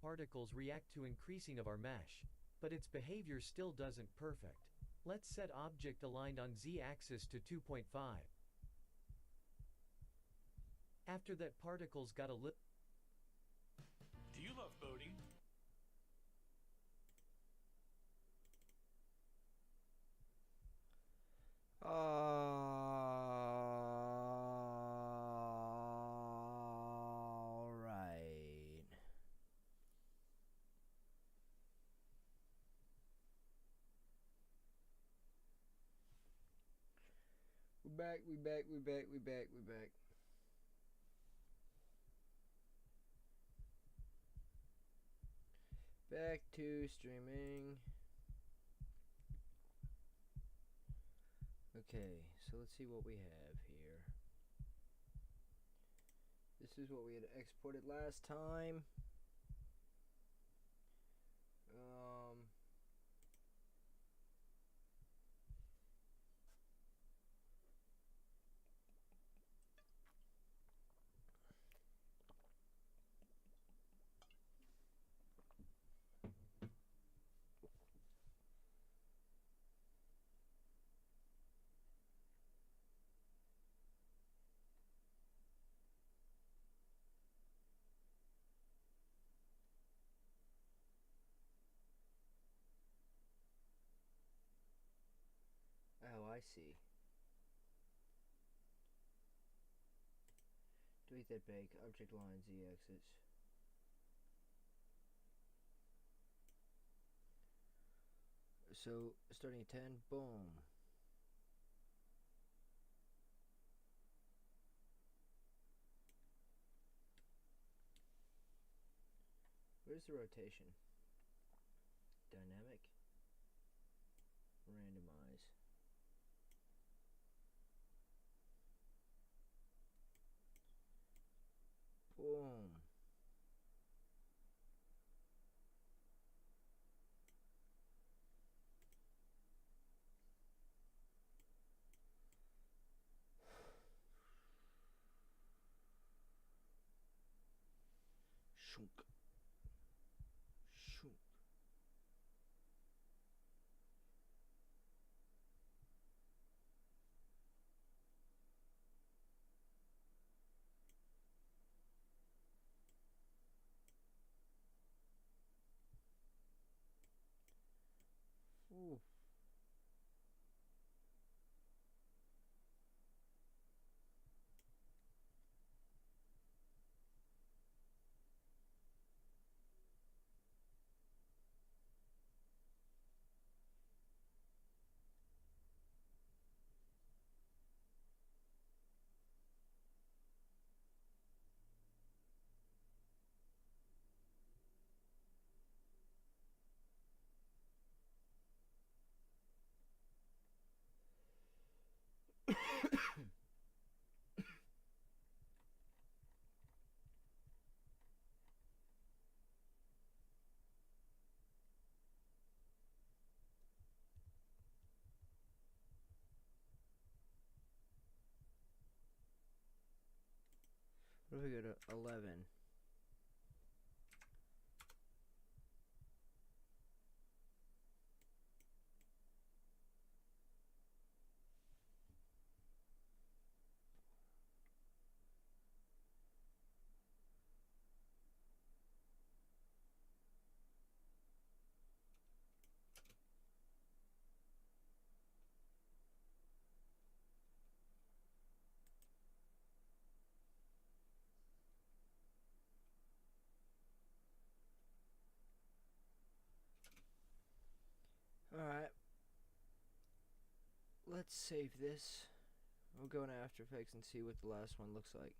particles react to increasing of our mesh, but its behavior still doesn't perfect. Let's set object aligned on z-axis to 2.5. After that particles got a little... Do you love boating? All right. We're back. Back to streaming. Okay, so let's see what we have here. This is what we had exported last time. Oh, I see. Delete that bake. Object line z-axis. So, starting at 10, boom. Where's the rotation? Dynamic. Randomize. Boom. Shunk. Shunk. Ooh. What if we go to 11? Alright. Let's save this. We'll go into After Effects and see what the last one looks like.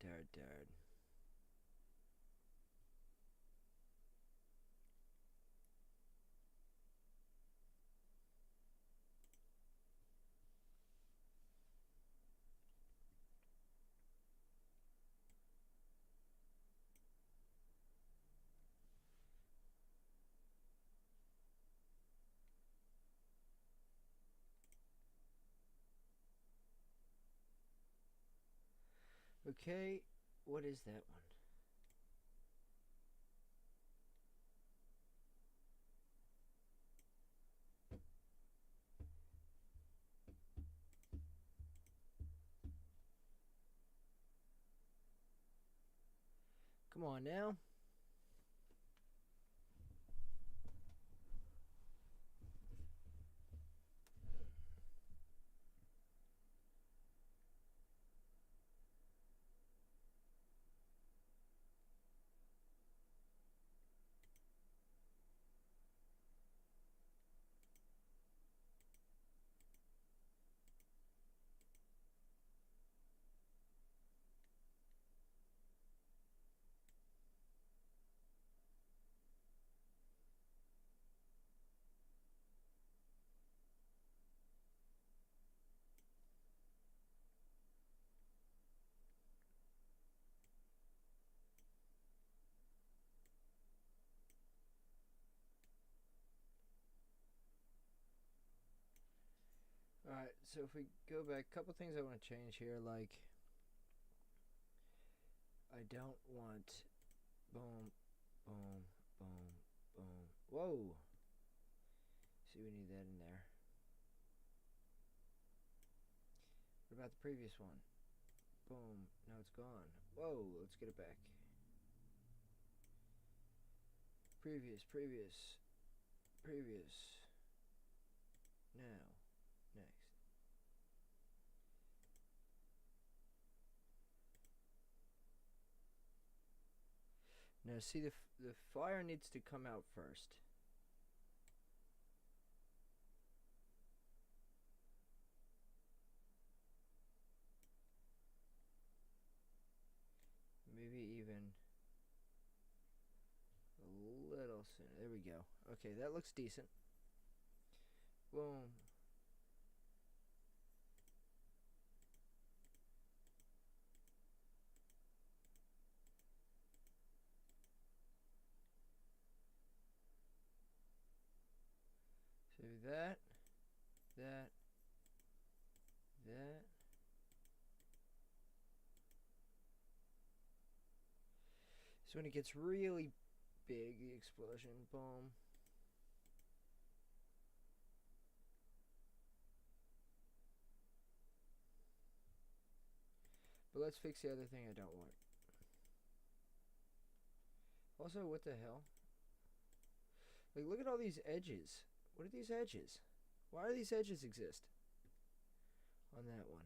Darn. Okay, what is that one? Come on now. Alright, so if we go back, a couple things I want to change here, like I don't want boom, boom, boom, boom. Whoa! See, we need that in there. What about the previous one? Boom, now it's gone. Whoa, let's get it back. Previous. Now, next. Now see, the fire needs to come out first. Maybe even a little sooner. There we go. Okay, that looks decent. Boom. So that. So when it gets really big, the explosion, boom. But let's fix the other thing I don't want. Also, what the hell? Like, look at all these edges. What are these edges? Why do these edges exist on that one?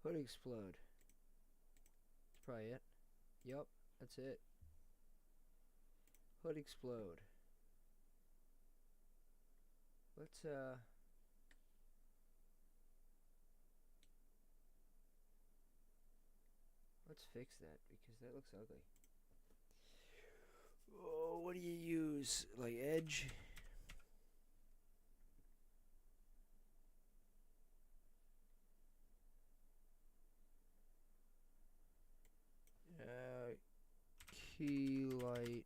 Hood explode. That's probably it. Yup, that's it. Hood explode. Let's fix that because that looks ugly. Oh, what do you use? Like edge? Key light.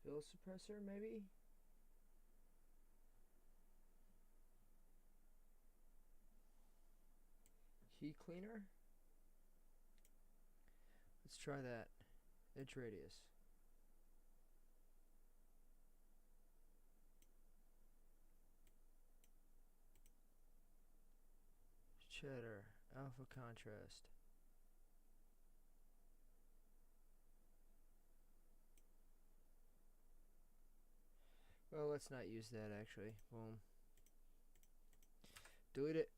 Spill suppressor, maybe? Key cleaner? Let's try that. Edge radius. Cheddar. Alpha contrast. Well, let's not use that actually. Boom. Delete it.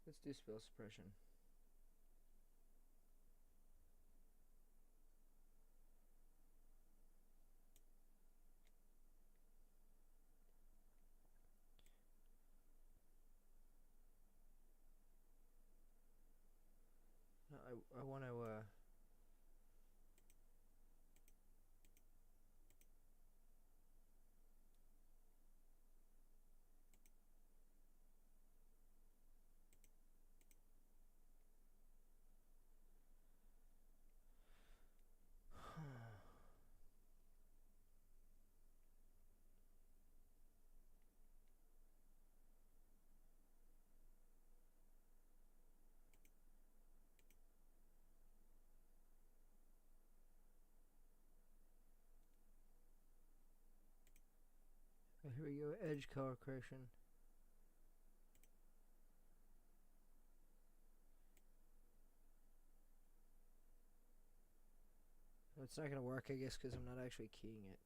Let's do spell suppression. No, I want to here we go, edge color correction. It's not gonna work, I guess, because I'm not actually keying it.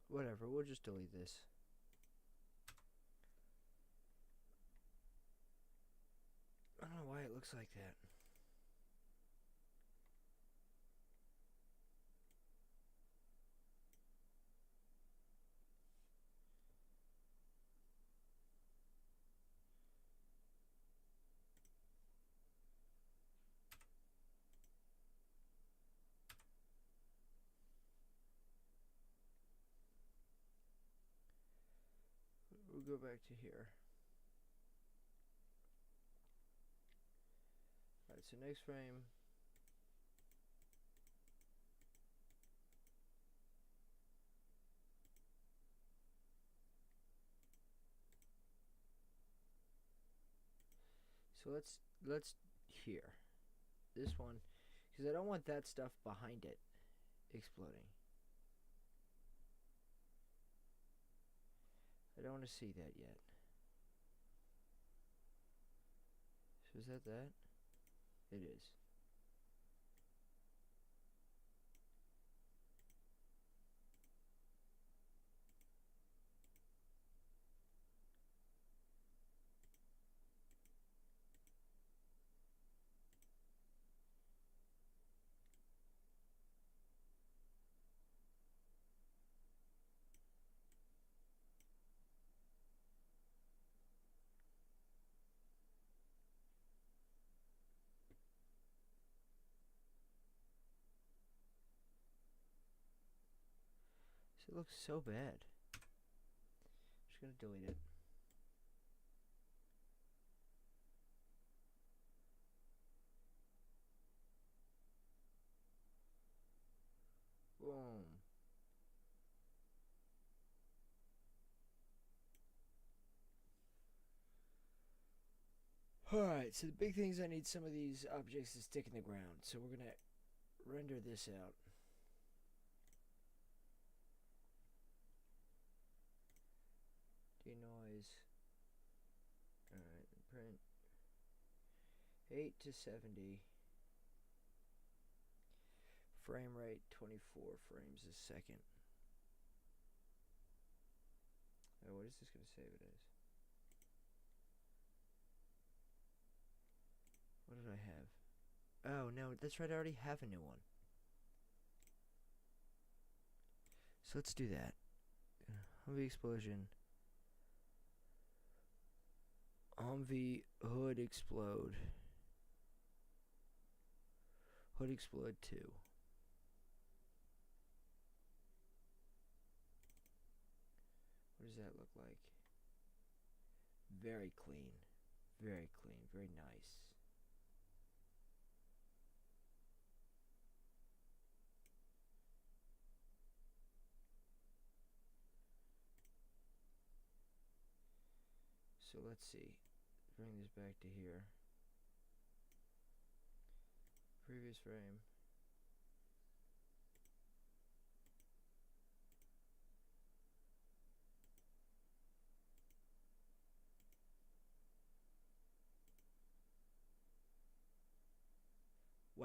Whatever, we'll just delete this. I don't know why it looks like that. We'll go back to here. Alright, so next frame. So let's here. This one, because I don't want that stuff behind it exploding. I don't want to see that yet. So is that that? It is. So it looks so bad. Just gonna delete it. Boom. Alright, so the big thing is I need some of these objects to stick in the ground. So we're gonna render this out. Denoise. Alright, print 8 to 70. Frame rate 24 frames a second. Oh, what is this going to save it as? What did I have? Oh, no, that's right, I already have a new one. So let's do that. Humvee explosion. Humvee hood explode. Hood explode 2. What does that look like? Very clean. Very clean. Very nice. So let's see. Bring this back to here. Previous frame.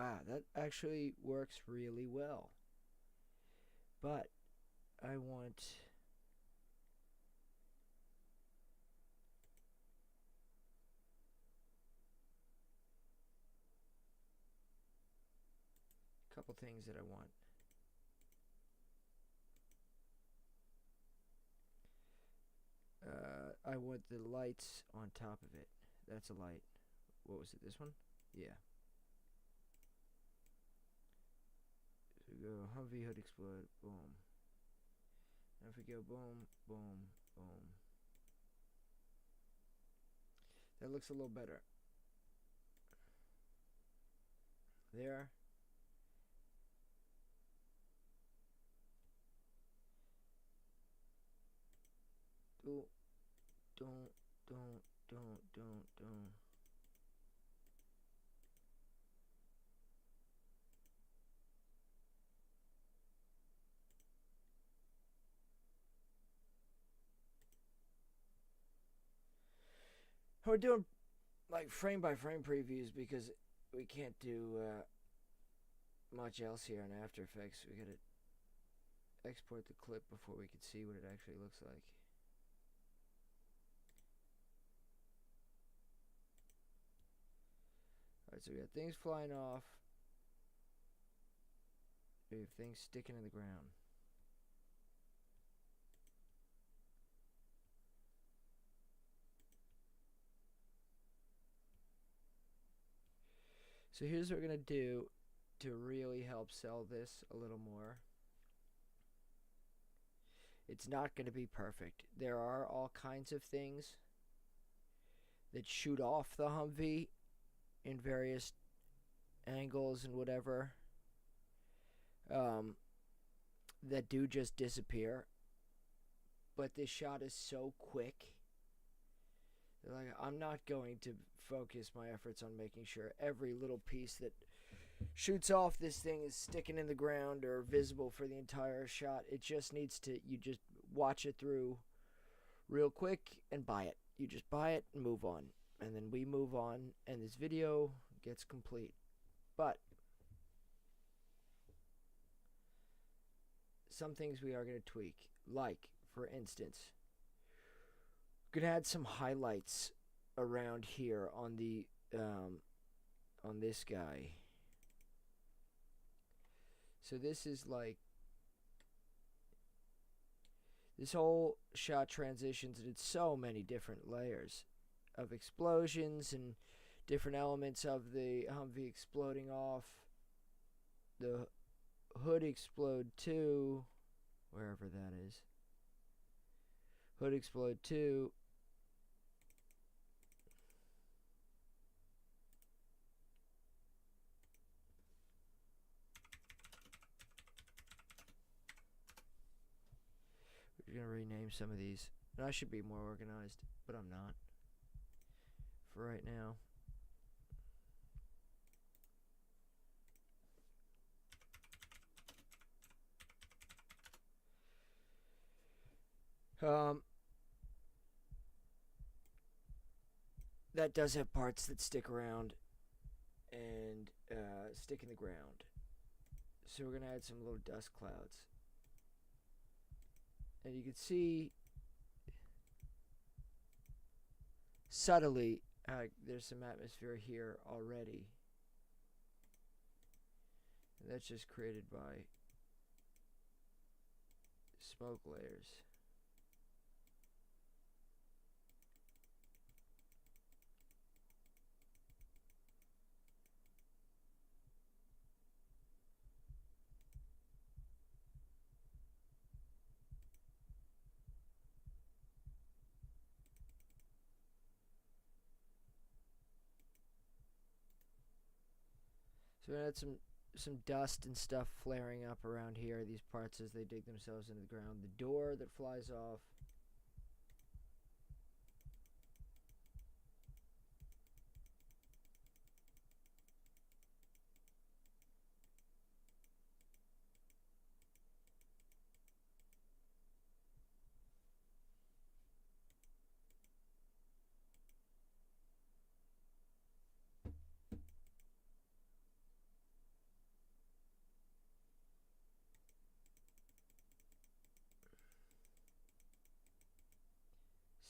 Wow, that actually works really well. But I want a couple things that I want. I want the lights on top of it. That's a light. What was it? This one? Yeah. So we go humvee hood explode. Boom. Now if we go boom, boom, boom. That looks a little better. There. Don't. We're doing like frame by frame previews because we can't do much else here in After Effects. We gotta export the clip before we can see what it actually looks like. Alright, so we got things flying off. We have things sticking in the ground. So here's what we're going to do to really help sell this a little more. It's not going to be perfect. There are all kinds of things that shoot off the Humvee in various angles and whatever that do just disappear. But this shot is so quick. Like, I'm not going to focus my efforts on making sure every little piece that shoots off this thing is sticking in the ground or visible for the entire shot. It just needs to, you just watch it through real quick and buy it. You just buy it and move on. And then we move on and this video gets complete. But some things we are going to tweak. Like, for instance, could add some highlights around here on the on this guy. So this is like, this whole shot transitions into so many different layers of explosions and different elements of the Humvee exploding off. The hood explode too, wherever that is. Hood explode too. We're going to rename some of these. And I should be more organized, but I'm not. For right now. That does have parts that stick around and stick in the ground. So we're going to add some little dust clouds. And you can see subtly there's some atmosphere here already. And that's just created by smoke layers. So we had some dust and stuff flaring up around here, these parts as they dig themselves into the ground. The door that flies off.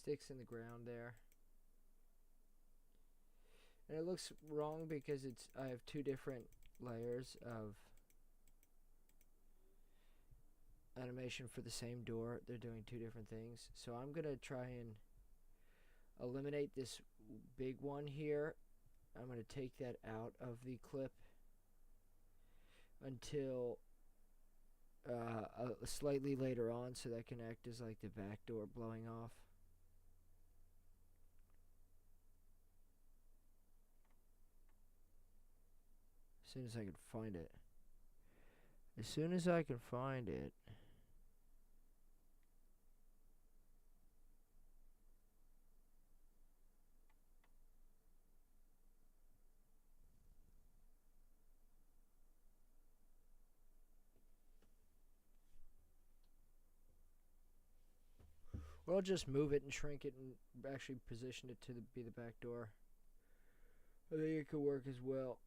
sticks in the ground there. And it looks wrong because I have two different layers of animation for the same door. They're doing two different things. So I'm going to try and eliminate this big one here. I'm going to take that out of the clip until slightly later on, so that can act as like the back door blowing off. As soon as I can find it. As soon as I can find it. Or I'll just move it and shrink it and actually position it to be the back door. I think it could work as well.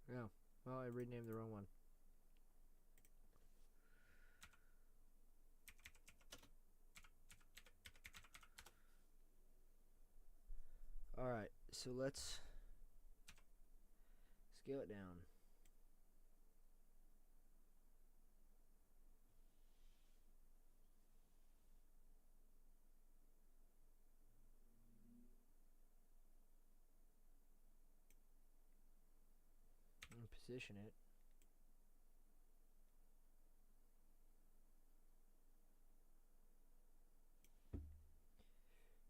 Yeah, well, I renamed the wrong one. Alright, so let's scale it down. And position it.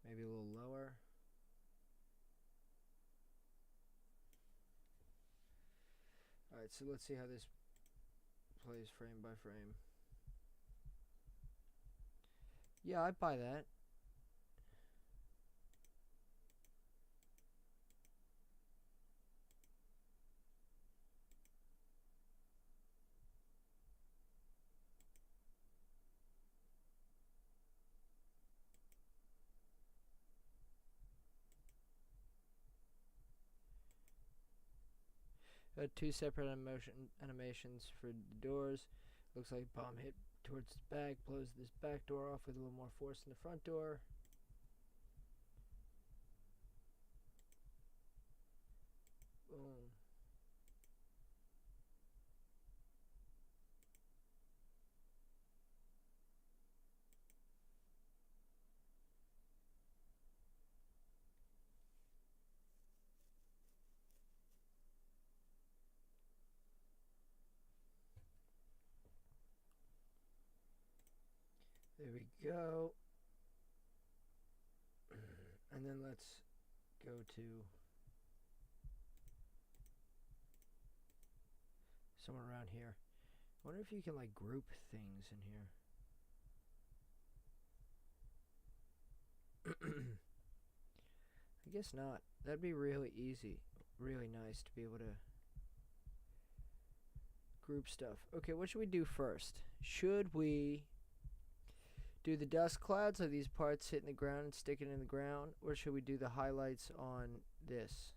Maybe a little lower. Alright, so let's see how this plays frame by frame. Yeah, I buy that. Two separate animations for the doors. Looks like bomb hit towards the back, blows this back door off with a little more force in the front door. Boom. There we go. And then let's go to somewhere around here. I wonder if you can like group things in here. I guess not. That'd be really easy. Really nice to be able to group stuff. Okay, what should we do first? Should we do the dust clouds? Are these parts hitting the ground and sticking in the ground? Or should we do the highlights on this?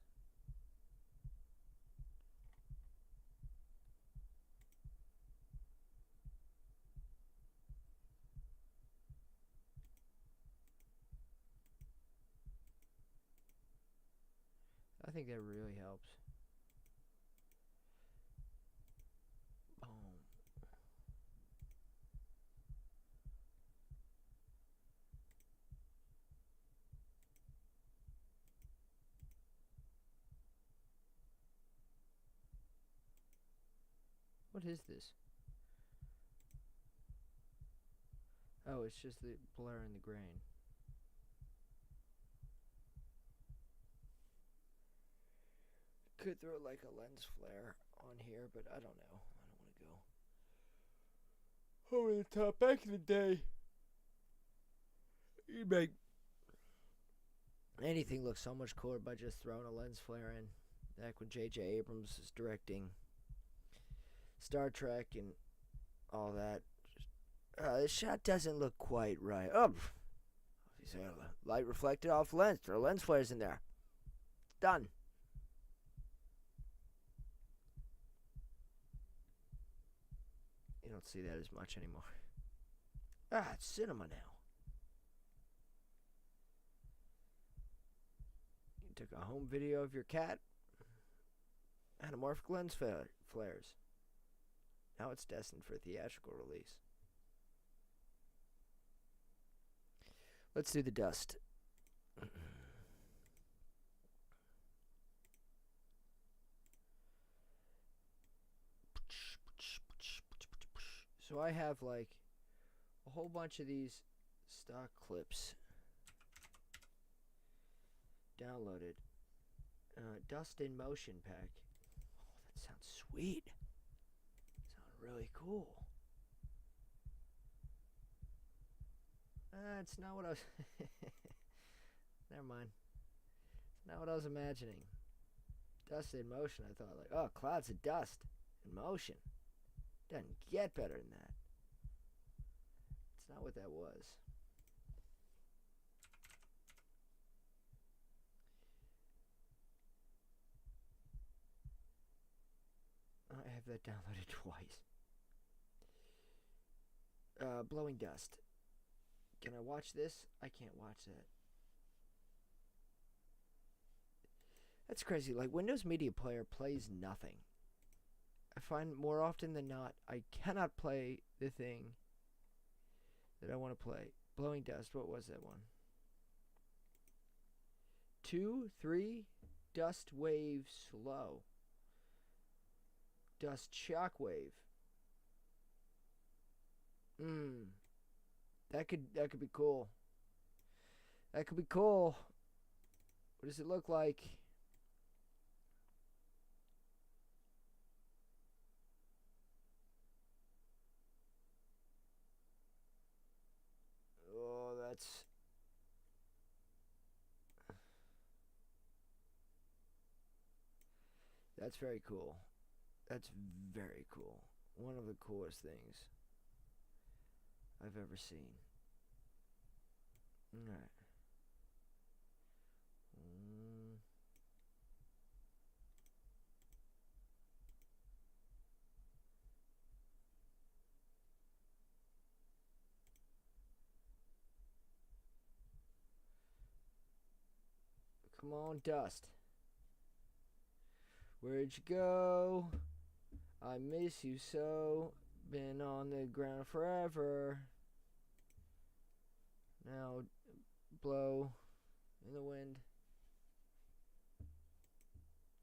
I think that really helps. Boom. What is this? Oh, it's just the blur in the grain. Could throw like a lens flare on here, but I don't know. I don't want to go over the top. Back in the day, you make anything look so much cooler by just throwing a lens flare in. Back when J.J. Abrams was directing Star Trek and all that. This shot doesn't look quite right. Oh, So light reflected off the lens. Throw lens flares in there. Done. You don't see that as much anymore. It's cinema now. You took a home video of your cat. Anamorphic lens flares. Now it's destined for theatrical release. Let's do the dust. So I have like a whole bunch of these stock clips downloaded. Dust in motion pack. Oh, that sounds sweet. Sounds really cool. It's not what I was... Never mind. It's not what I was imagining. Dust in motion. I thought like, oh, clouds of dust in motion. Doesn't get better than that. It's not what that was. I have that downloaded twice. Blowing dust. Can I watch this? I can't watch that. That's crazy. Like, Windows Media Player plays nothing. I find more often than not, I cannot play the thing that I want to play. Blowing dust. What was that one? 2, 3, dust wave slow. Dust shockwave. That could be cool. That could be cool. What does it look like? Oh, that's very cool. That's very cool. One of the coolest things I've ever seen. Alright. Come on, dust. Where'd you go? I miss you so. Been on the ground forever. Now blow in the wind.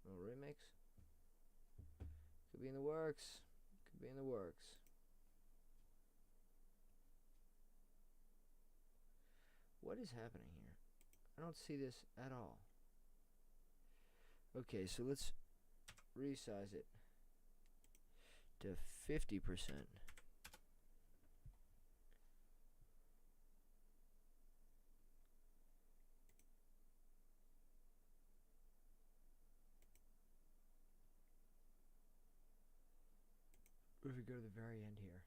Little remix. Could be in the works. Could be in the works. What is happening here? I don't see this at all. Okay, so let's resize it to 50%. What if we go to the very end here?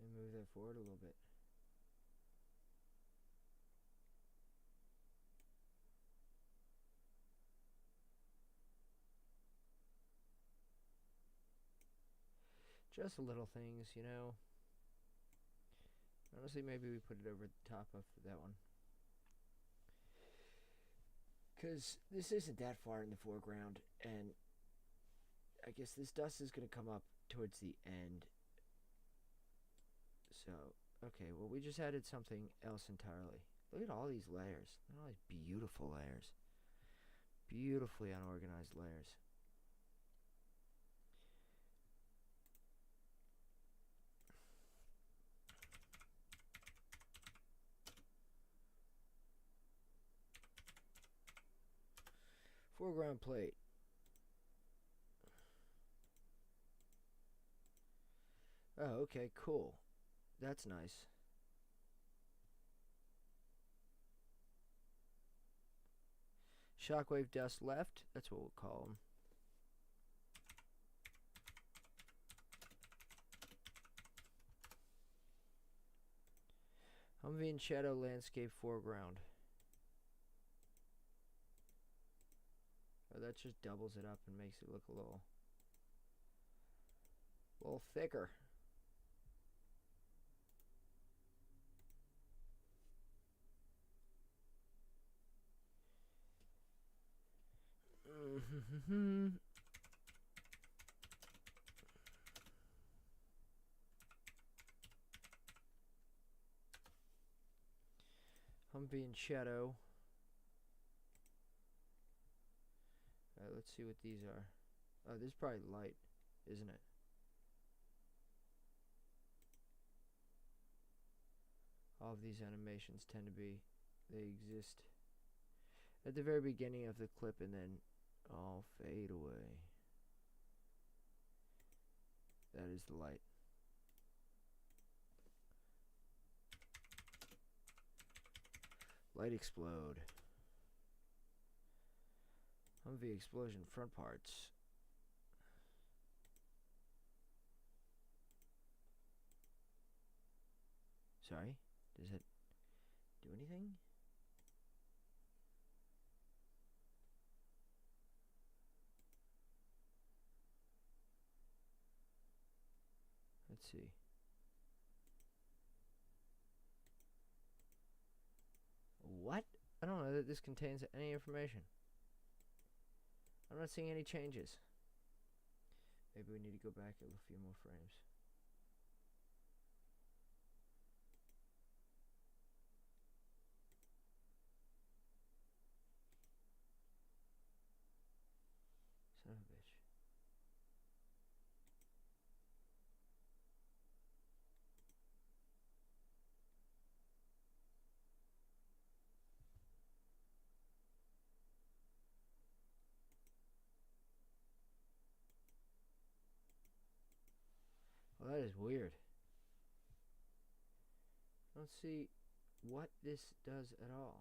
And move that forward a little bit. Just little things, you know. Honestly, maybe we put it over the top of that one. Because this isn't that far in the foreground, and I guess this dust is going to come up towards the end. So, okay, well, we just added something else entirely. Look at all these layers. Look at all these beautiful layers. Beautifully unorganized layers. Foreground plate. Oh, okay, cool. That's nice. Shockwave dust left. That's what we'll call them. Humvee and shadow landscape foreground. Oh, that just doubles it up and makes it look a little thicker. Humvee and shadow. Alright, let's see what these are. Oh, this is probably light, isn't it? All of these animations tend to be, they exist at the very beginning of the clip and then all fade away. That is the light. Light explode. Humvee explosion front parts. Sorry? Does it do anything? Let's see. What? I don't know that this contains any information. I'm not seeing any changes. Maybe we need to go back a few more frames. Son of a bitch. Well, that is weird. I don't see what this does at all.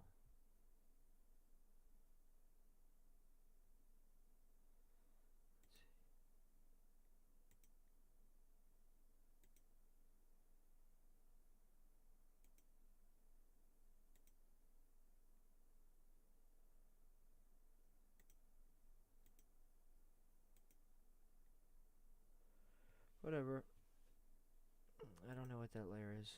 Whatever. I don't know what that layer is.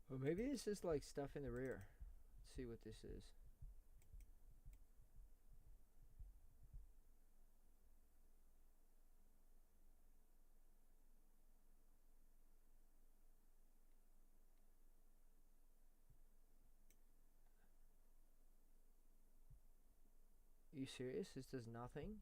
Well, maybe this is like stuff in the rear. Let's see what this is. Are you serious? This does nothing?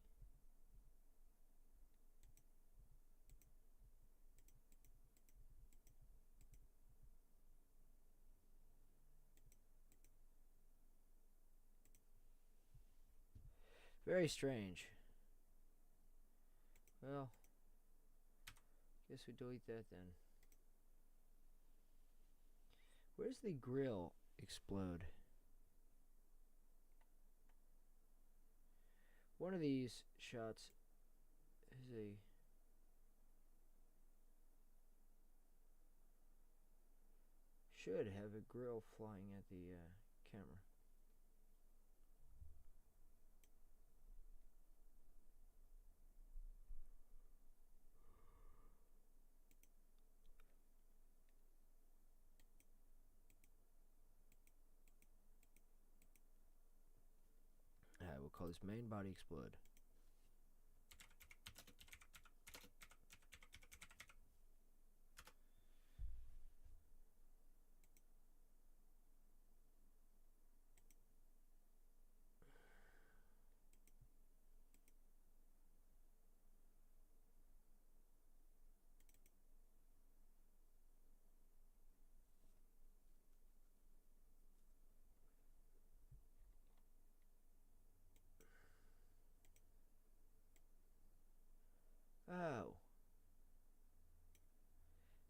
Very strange. Well, guess we delete that then. Where's the grill explode? One of these shots is a should have a grill flying at the camera. We'll call this main body explode.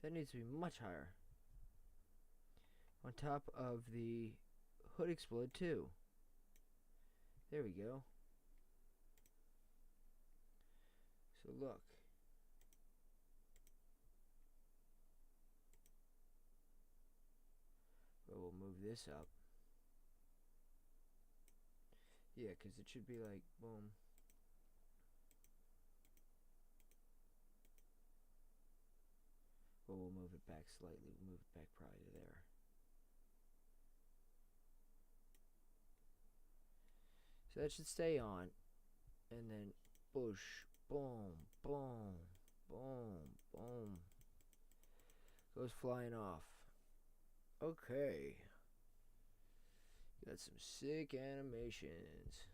That needs to be much higher. On top of the hood explode too. There we go. So look. Well, we'll move this up. Yeah, because it should be like, boom. Well, we'll move it back slightly. We'll move it back probably to there. So that should stay on. And then, boosh, boom, boom, boom, boom. Goes flying off. Okay. Got some sick animations.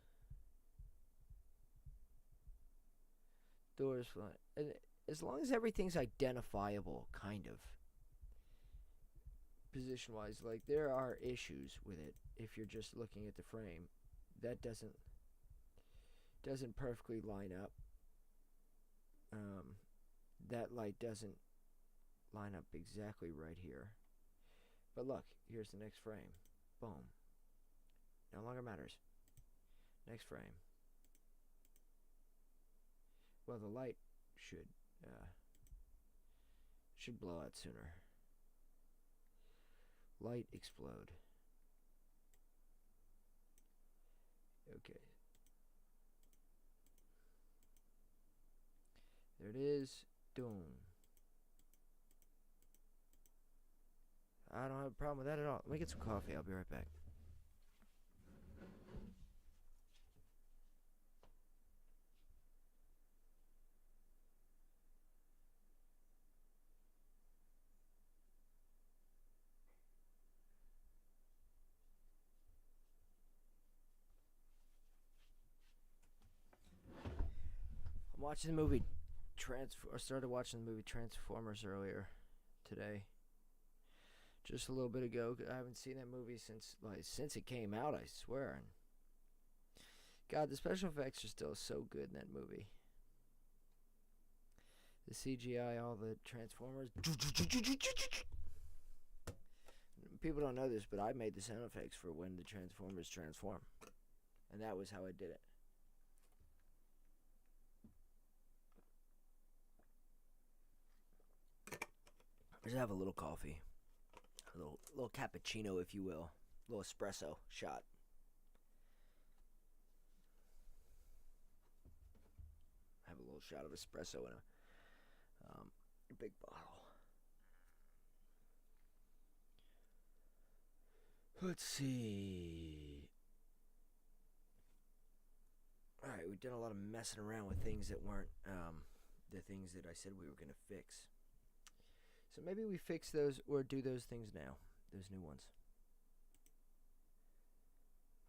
Doors flying. And as long as everything's identifiable, kind of. Position-wise, like, there are issues with it if you're just looking at the frame. That doesn't perfectly line up. That light doesn't line up exactly right here. But look, here's the next frame. Boom. No longer matters. Next frame. Well, the light should blow out sooner. Light explode. Okay. There it is. Doom. I don't have a problem with that at all. Let me get some coffee. I'll be right back. I'm watching the movie I started watching the movie Transformers earlier today. Just a little bit ago. I haven't seen that movie since it came out, I swear. And God, the special effects are still so good in that movie. The CGI, all the Transformers. People don't know this, but I made the sound effects for when the Transformers transform. And that was how I did it. Just have a little coffee. A little cappuccino, if you will. A little espresso shot. Have a little shot of espresso in a big bottle. Let's see. Alright, we've done a lot of messing around with things that weren't the things that I said we were going to fix. So maybe we fix those or do those things now. Those new ones.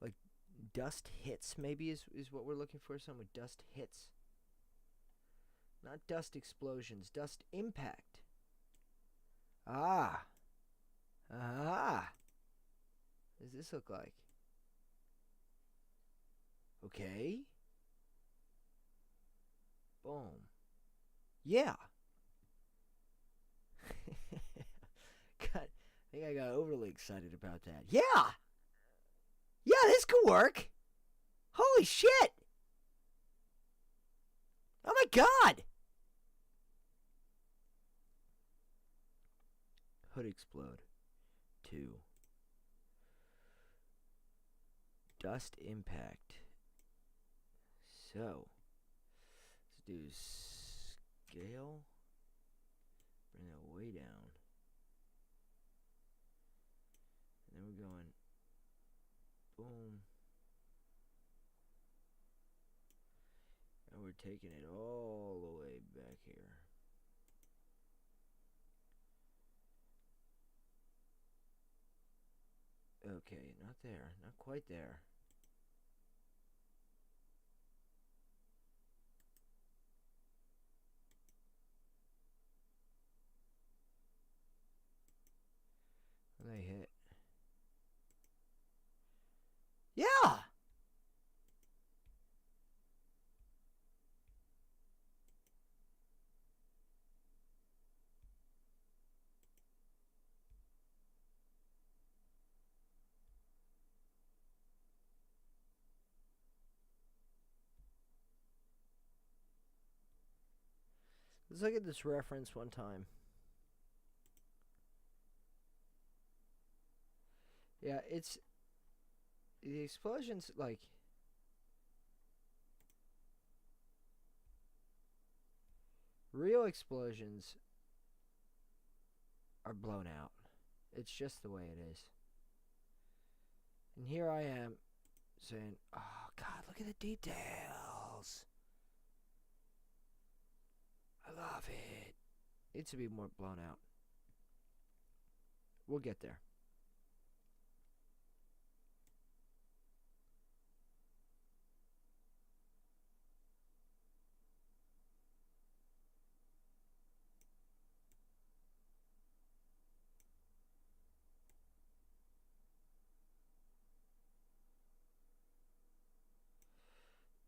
Like dust hits maybe is what we're looking for. Something with dust hits. Not dust explosions. Dust impact. Ah. Ah. What does this look like? Okay. Boom. Yeah. God, I think I got overly excited about that. Yeah! Yeah, this could work! Holy shit! Oh my god! Hood explode. 2. Dust impact. So, let's do scale. Bring that way down. And then we're going boom. And we're taking it all the way back here. Okay, not there. Not quite there. They hit. Yeah! Let's look at this reference one time. Yeah, it's the explosions, like, real explosions are blown out. It's just the way it is. And here I am saying, oh God, look at the details. I love it. It needs to be more blown out. We'll get there.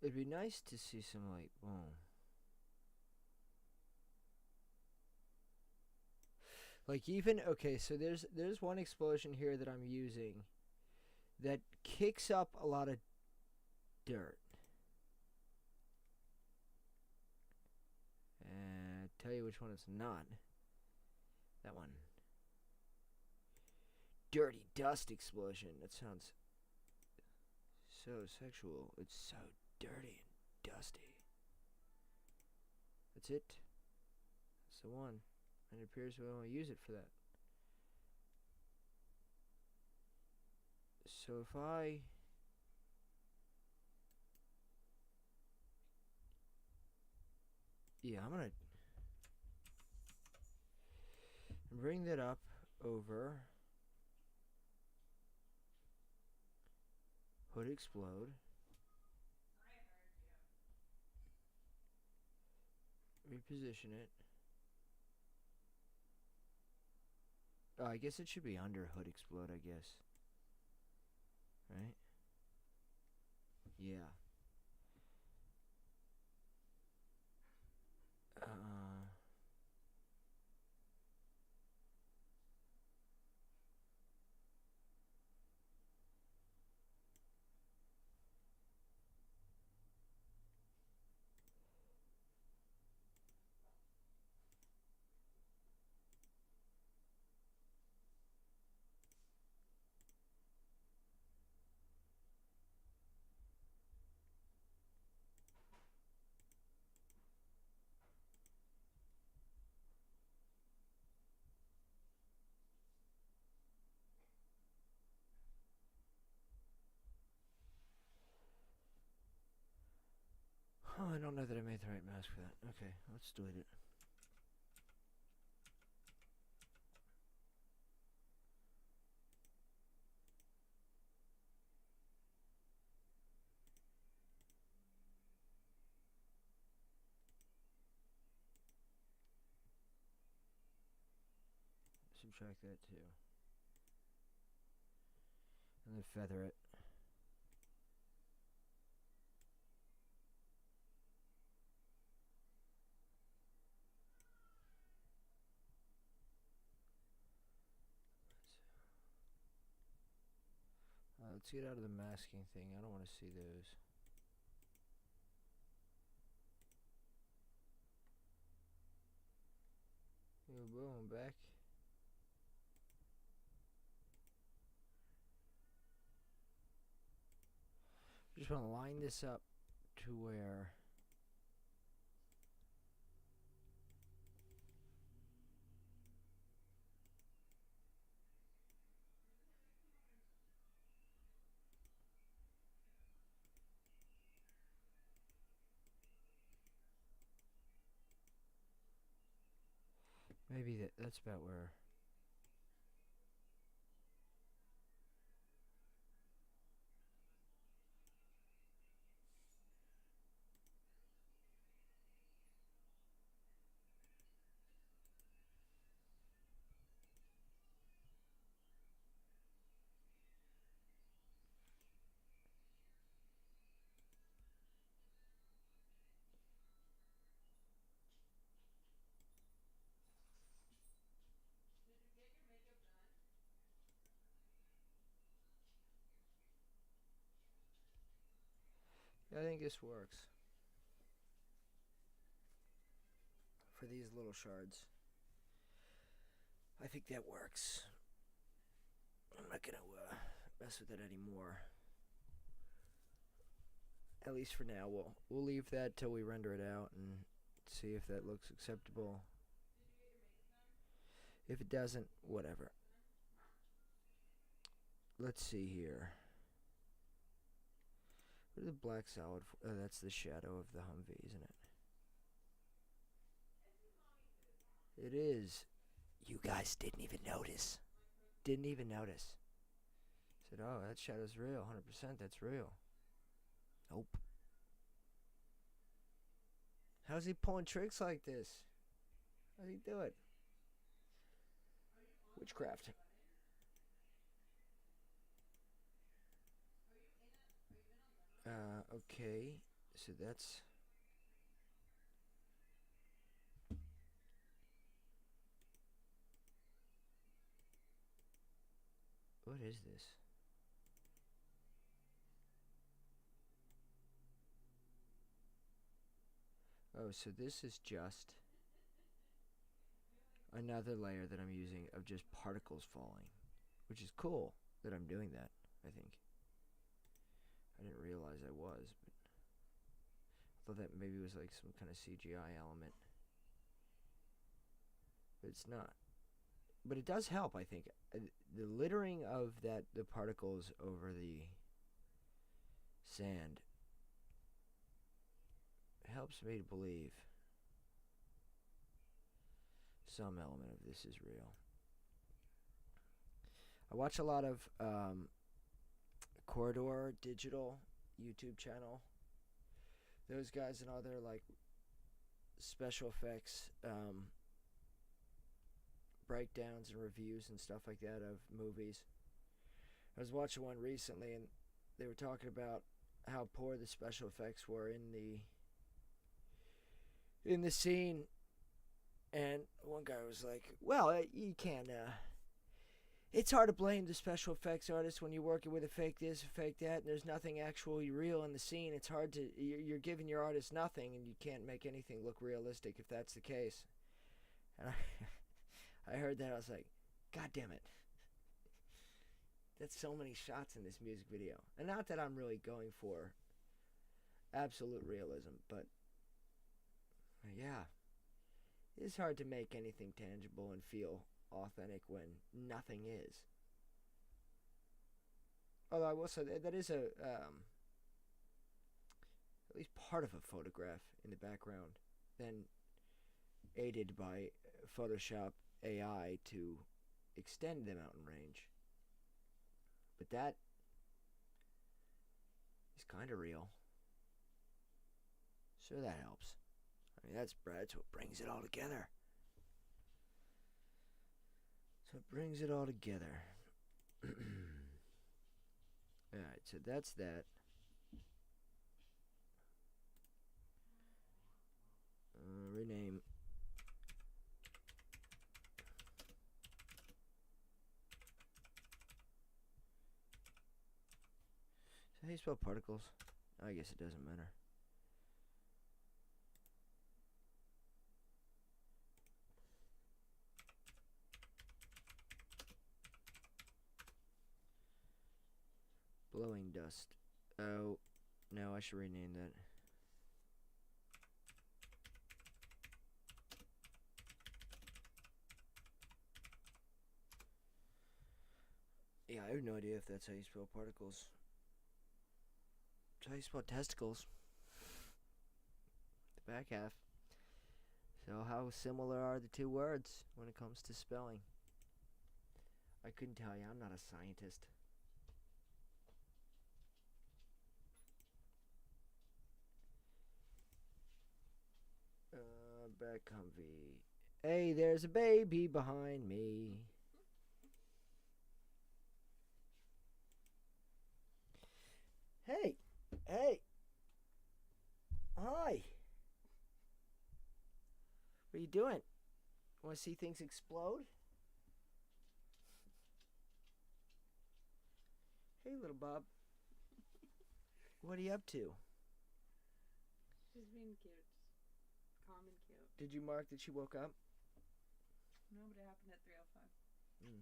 It'd be nice to see some like boom. Like even okay, so there's one explosion here that I'm using that kicks up a lot of dirt. Tell you which one it's not. That one. Dirty dust explosion. That sounds so sexual. It's so dirty and dusty. That's it. That's the one. And it appears we won't use it for that. So if I I'm gonna bring that up over hood explode. Reposition it. Oh, I guess it should be under hood explode, I guess. Right? Yeah. Oh, I don't know that I made the right mask for that. Okay, let's delete it. Subtract that too. And then feather it. Let's get out of the masking thing. I don't want to see those. Boom, back. Just want to line this up to where maybe that's about where. I think this works for these little shards. I think that works. I'm not gonna mess with it anymore. At least for now. We'll leave that till we render it out and see if that looks acceptable. If it doesn't, whatever. Let's see here. What is the black solid for? Oh, that's the shadow of the Humvee, isn't it? It is. You guys didn't even notice. Didn't even notice. Said, oh, that shadow's real. 100%, that's real. Nope. How's he pulling tricks like this? How'd he do it? Witchcraft. Okay. So that's... What is this? Oh, so this is just another layer that I'm using of just particles falling, which is cool that I'm doing that, I think. I didn't realize I was, but I thought that maybe it was like some kind of CGI element. But it's not. But it does help, I think. The littering of the particles over the sand helps me to believe some element of this is real. I watch a lot of Corridor Digital YouTube channel. Those guys and all their like special effects breakdowns and reviews and stuff like that of movies. I was watching one recently and they were talking about how poor the special effects were in the scene, and one guy was like, well, you can't it's hard to blame the special effects artist when you're working with a fake this, a fake that, and there's nothing actually real in the scene. It's hard to, you're giving your artist nothing, and you can't make anything look realistic if that's the case. And I heard that, I was like, God damn it. That's so many shots in this music video. And not that I'm really going for absolute realism, but yeah, it's hard to make anything tangible and feel authentic when nothing is. Although I will say that is at least part of a photograph in the background, then aided by Photoshop AI to extend the mountain range. But that is kind of real. So that helps. I mean, that's what brings it all together. So it brings it all together. Alright, so that's that. Rename. So how do you spell particles? I guess it doesn't matter. Blowing dust. Oh, no, I should rename that. Yeah, I have no idea if that's how you spell particles. It's how you spell testicles. The back half. So how similar are the two words when it comes to spelling? I couldn't tell you, I'm not a scientist. Back Humvee. Hey, there's a baby behind me. Hey, hey. Hi. What are you doing? Want to see things explode? Hey, little Bob. What are you up to? She's being cute. Calm and cute. Did you mark that she woke up? No, but it happened at 3:05. Mm.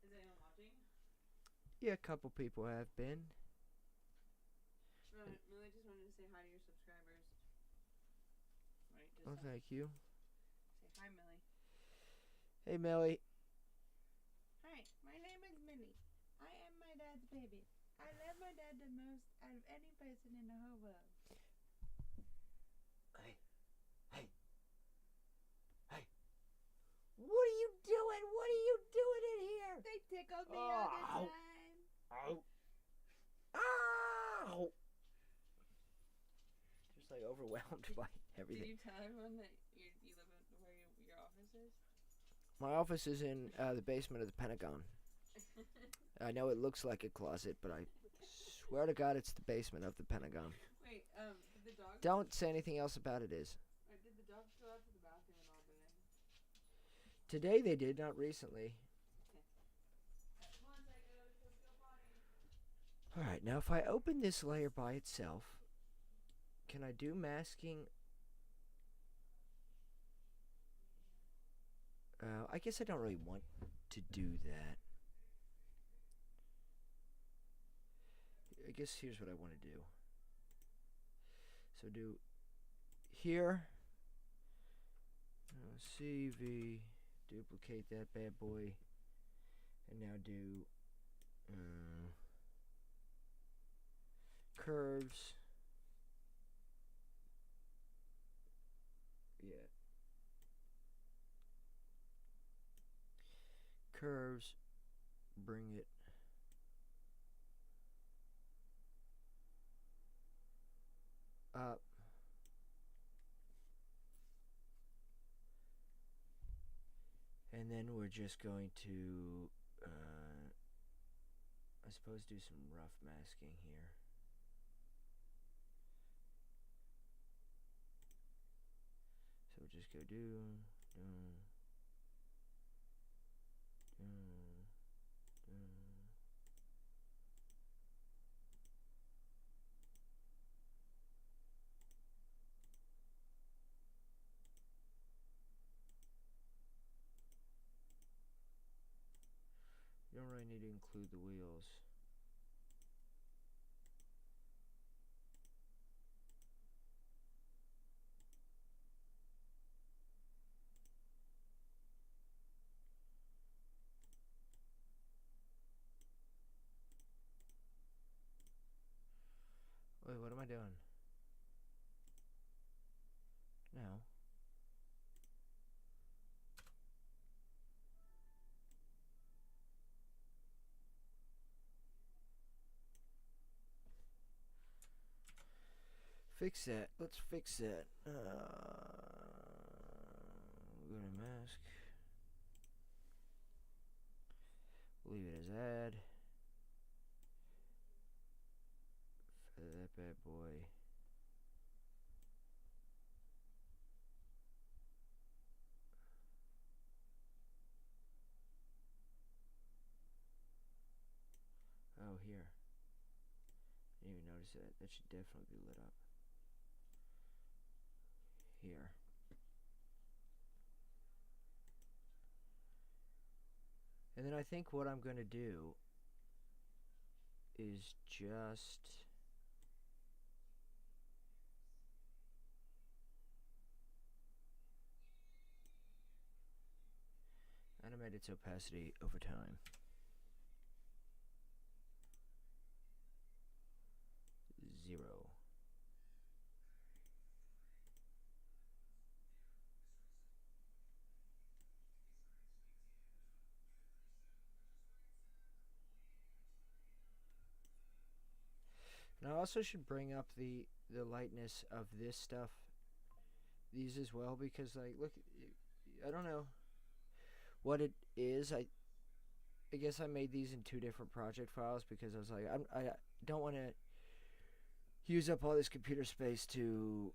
Is anyone watching? Yeah, a couple people have been. Millie just wanted to say hi to your subscribers. Right, just Oh, thank you. say hi, Millie. Hey, Millie. Hi, my name is Millie. I am my dad's baby. I love my dad the most out of any person in the whole world. Hey. What are you doing? What are you doing in here? They tickled me all the time. Ow! Just like overwhelmed by Did everything. you tell everyone that you live in where your office is? My office is in the basement of the Pentagon. I know it looks like a closet, but I swear to God it's the basement of the Pentagon. Wait, did the dogs? Don't say anything else about it is. Did the dogs go out to the bathroom and all today? Today they did, not recently. Come on, Psycho, let's go potty. Alright, now if I open this layer by itself, can I do masking? I guess I don't really want to do that. I guess here's what I want to do. So do here, CV, duplicate that bad boy, and now do curves. Yeah. Curves, bring it up. And then we're just going to, I suppose, do some rough masking here. So we'll just go do. You don't really need to include the wheels. Wait, what am I doing? No. Fix that. Let's fix that. We're gonna mask. Leave it as add. For that bad boy. Oh, here. Didn't even notice that. That should definitely be lit up. Here. And then I think what I'm going to do is just animate its opacity over time. 0. And I also should bring up the lightness of this stuff, these as well, because like, look, I don't know what it is. I guess I made these in 2 different project files because I was like, I don't want to use up all this computer space to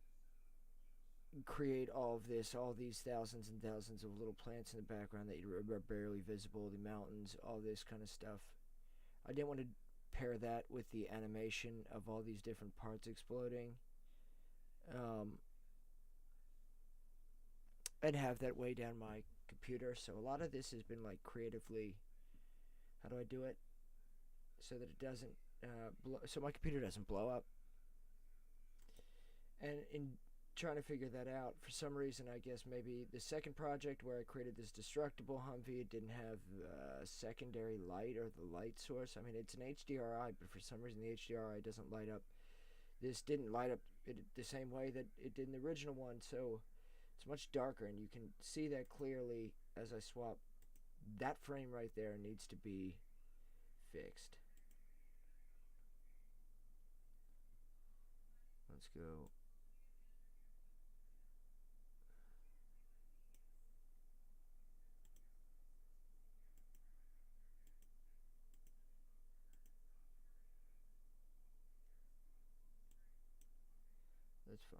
create all of this, all these thousands and thousands of little plants in the background that are barely visible, the mountains, all this kind of stuff. I didn't want to pair that with the animation of all these different parts exploding. and have that way down my computer. So a lot of this has been like creatively, how do I do it so that it doesn't so my computer doesn't blow up. And in trying to figure that out, for some reason, I guess maybe the second project where I created this destructible Humvee, it didn't have secondary light or the light source. I mean, it's an HDRI, but for some reason the HDRI doesn't light up. This didn't light up the same way that it did in the original one, so it's much darker, and you can see that clearly as I swap. That frame right there needs to be fixed. Let's go. That's fine.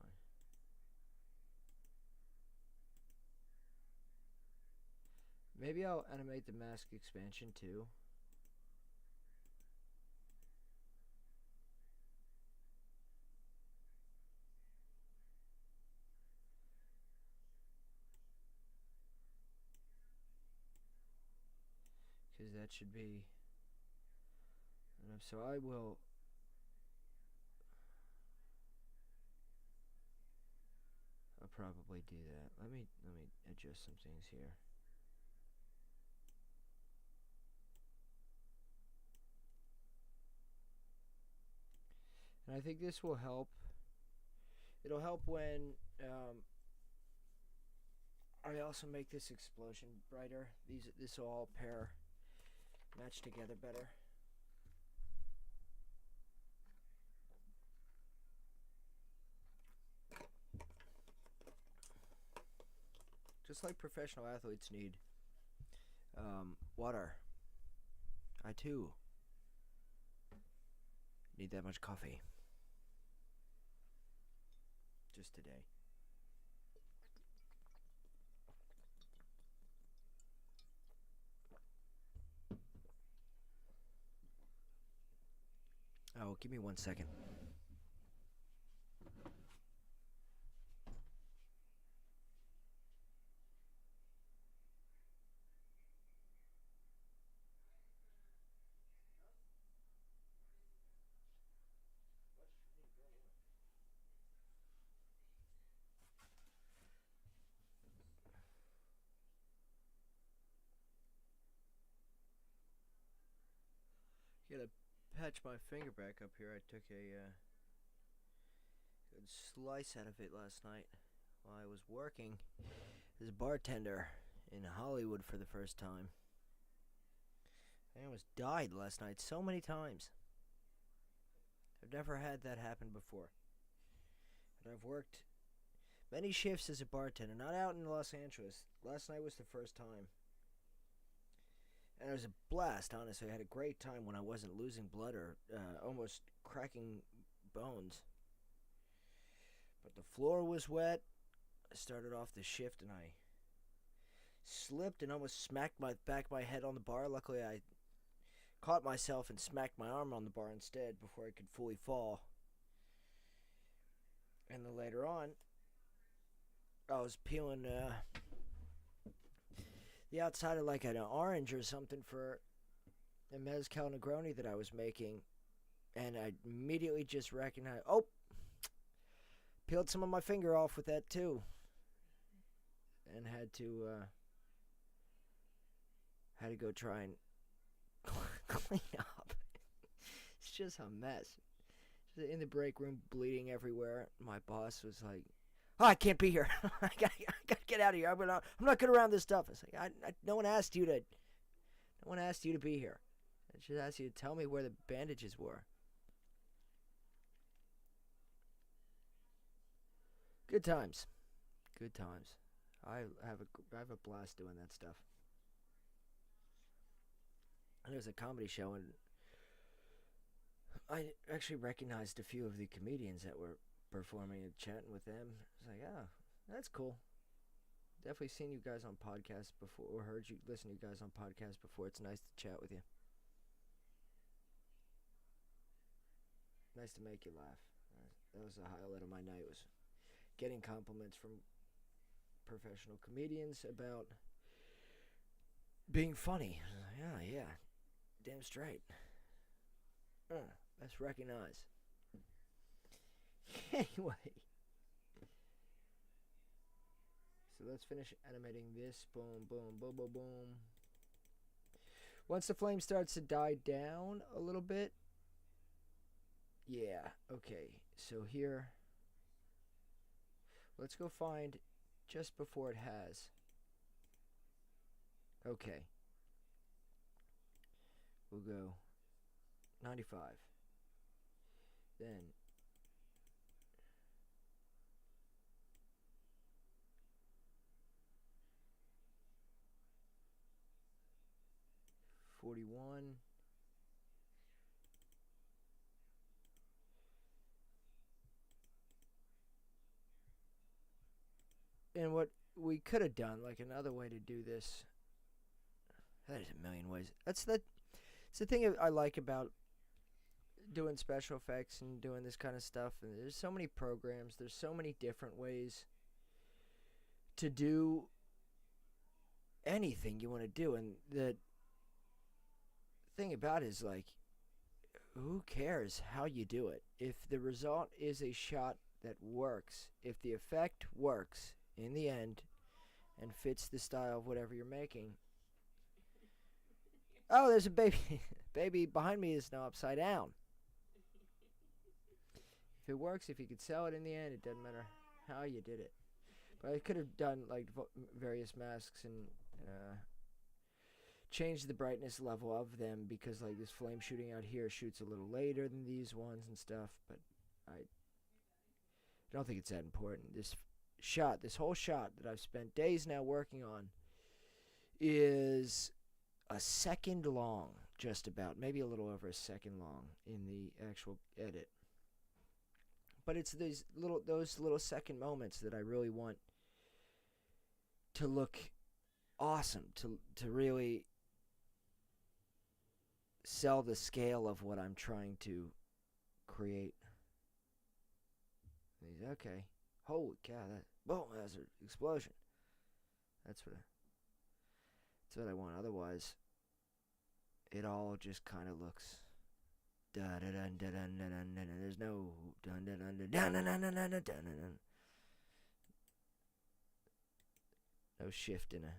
Maybe I'll animate the mask expansion too. Because that should be enough. So I will. I'll probably do that. Let me adjust some things here. And I think this will help. It'll help when I also make this explosion brighter. This will all match together better. Just like professional athletes need water, I too need that much coffee. Just today. Oh, give me 1 second. Gotta patch my finger back up here. I took a good slice out of it last night while I was working as a bartender in Hollywood for the first time. I almost died last night so many times. I've never had that happen before. And I've worked many shifts as a bartender, not out in Los Angeles. Last night was the first time. And it was a blast, honestly. I had a great time when I wasn't losing blood or almost cracking bones. But the floor was wet. I started off the shift and I slipped and almost smacked my back of my head on the bar. Luckily, I caught myself and smacked my arm on the bar instead before I could fully fall. And then later on, I was peeling the outside of like an orange or something for a mezcal Negroni that I was making, and I immediately just recognized, oh, peeled some of my finger off with that too, and had to go try and clean up. It's just a mess. Just in the break room, bleeding everywhere. My boss was like, "Oh, I can't be here. I gotta get out of here. I'm not good around this stuff." It's like, no one asked you to be here. I just asked you to tell me where the bandages were. Good times. Good times. I have a blast doing that stuff. And it was a comedy show, and I actually recognized a few of the comedians that were performing and chatting with them. It's like, oh, that's cool. Definitely seen you guys on podcasts before, or heard you listen to you guys on podcasts before. It's nice to chat with you. Nice to make you laugh. That was the highlight of my night. Was getting compliments from professional comedians about being funny. Yeah, damn straight. Let's recognize. Anyway, so let's finish animating this. Boom, boom, boom, boom, boom. Once the flame starts to die down a little bit, yeah, okay. So here, let's go find just before it has. Okay. We'll go 95. Then 41. And what we could have done, like another way to do this, there's a million ways. It's the thing I like about doing special effects and doing this kind of stuff. And there's so many programs. There's so many different ways to do anything you want to do. And the thing about it is, like, who cares how you do it? If the result is a shot that works, if the effect works in the end and fits the style of whatever you're making. Oh, there's a baby. Baby behind me is now upside down. If it works, if you could sell it in the end, it doesn't matter how you did it. But I could have done like various masks and changed the brightness level of them, because like this flame shooting out here shoots a little later than these ones and stuff. But I don't think it's that important. This whole shot that I've spent days now working on, is a second long, just about, maybe a little over a second long in the actual edit. But it's those little second moments that I really want to look awesome, to really sell the scale of what I'm trying to create. Okay, holy cow! Boom! That's an explosion. That's what I want. Otherwise, it all just kind of looks da da da da da da da. There's no dun dun dun dun dun dun dun dun dun. No shift in a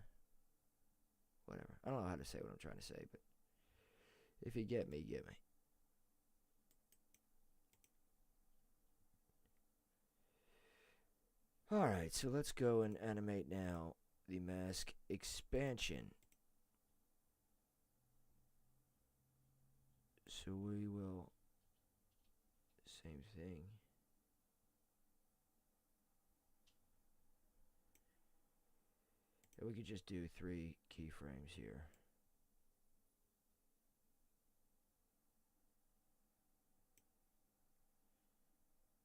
whatever. I don't know how to say what I'm trying to say, but if you get me, you get me. Alright, so let's go and animate now the mask expansion. So we will, same thing. And we could just do 3 keyframes here.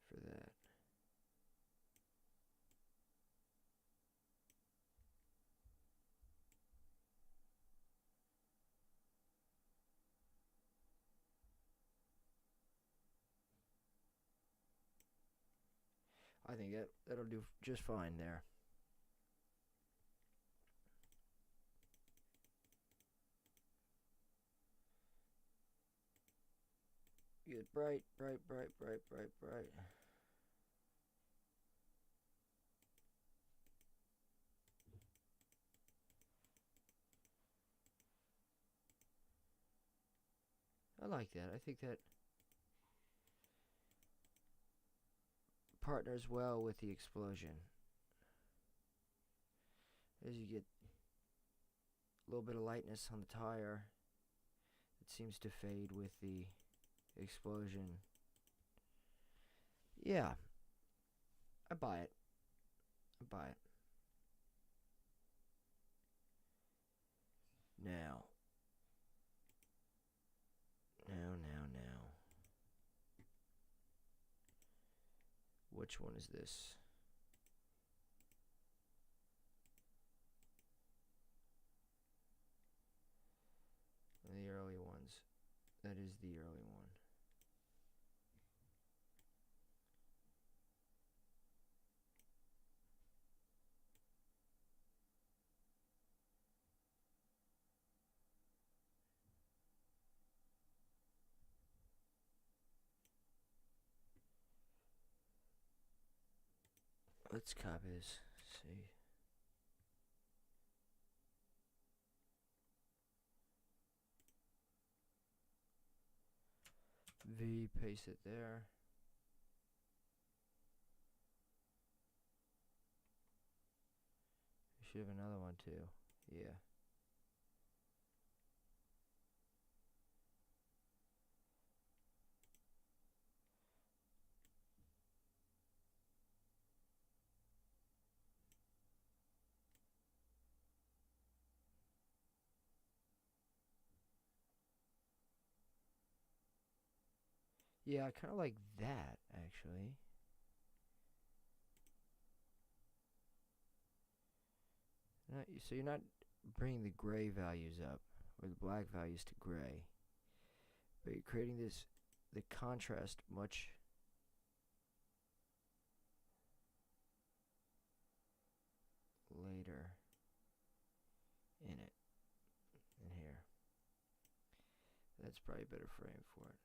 For that. I think that'll do just fine there. Get bright, bright, bright, bright, bright, bright. I like that. I think that partners well with the explosion. As you get a little bit of lightness on the tire, it seems to fade with the explosion. Yeah, I buy it. I buy it. Now. Which one is this? The early ones. That is the early one. Let's copy this. See. V, paste it there. Should have another one too. Yeah. Yeah, I kind of like that, actually. So you're not bringing the gray values up, or the black values to gray, but you're creating the contrast much later in it, in here. That's probably a better frame for it.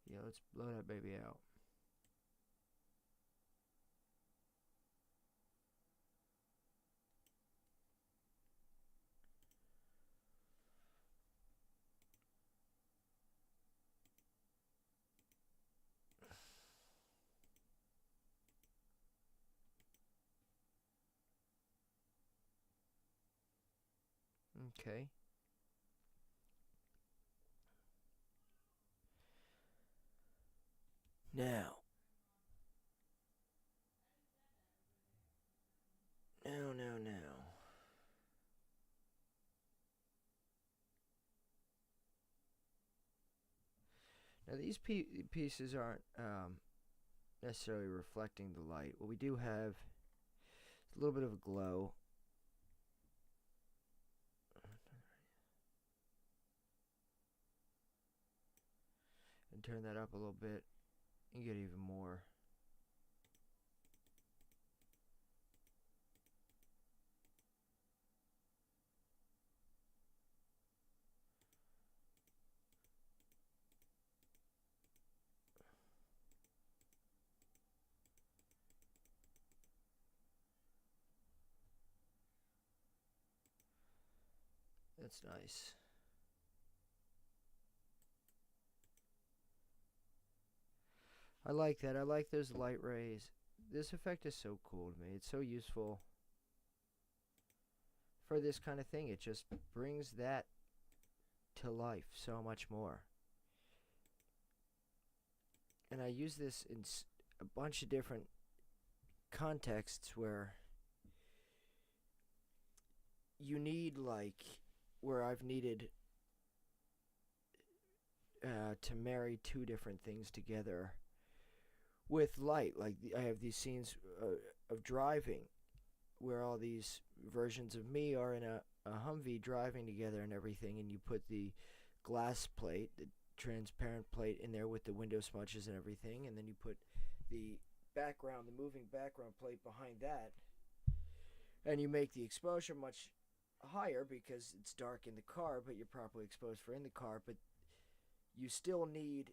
Yeah, let's blow that baby out. Okay. Now. Now. Now these pieces aren't necessarily reflecting the light. What we do have is a little bit of a glow. And turn that up a little bit, you get even more. That's nice. I like that. I like those light rays. This effect is so cool to me. It's so useful for this kind of thing. It just brings that to life so much more. And I use this in a bunch of different contexts where you need, like, where I've needed to marry two different things together with light. Like, I have these scenes of driving where all these versions of me are in a Humvee driving together and everything, and you put the glass plate, the transparent plate in there with the window smudges and everything, and then you put the background, the moving background plate behind that, and you make the exposure much higher because it's dark in the car, but you're properly exposed for in the car, but you still need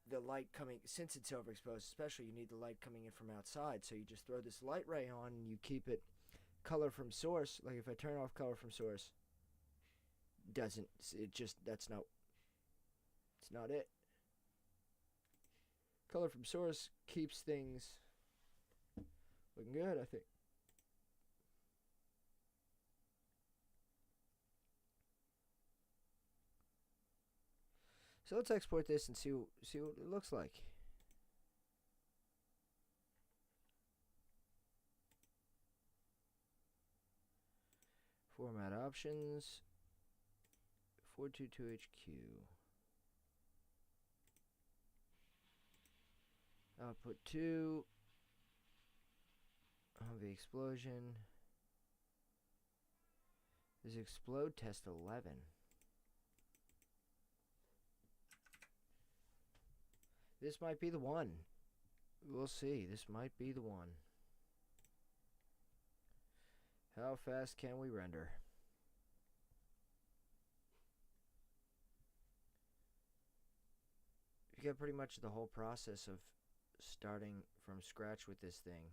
the light coming, since it's overexposed especially, you need the light coming in from outside, so you just throw this light ray on and you keep it color from source. Like if I turn off color from source, it's not it. Color from source keeps things looking good, I think. So let's export this and see what it looks like. Format options, 422HQ. Output 2. Humvee explosion. This is explode test 11. This might be the one. We'll see. This might be the one. How fast can we render? You get pretty much the whole process of starting from scratch with this thing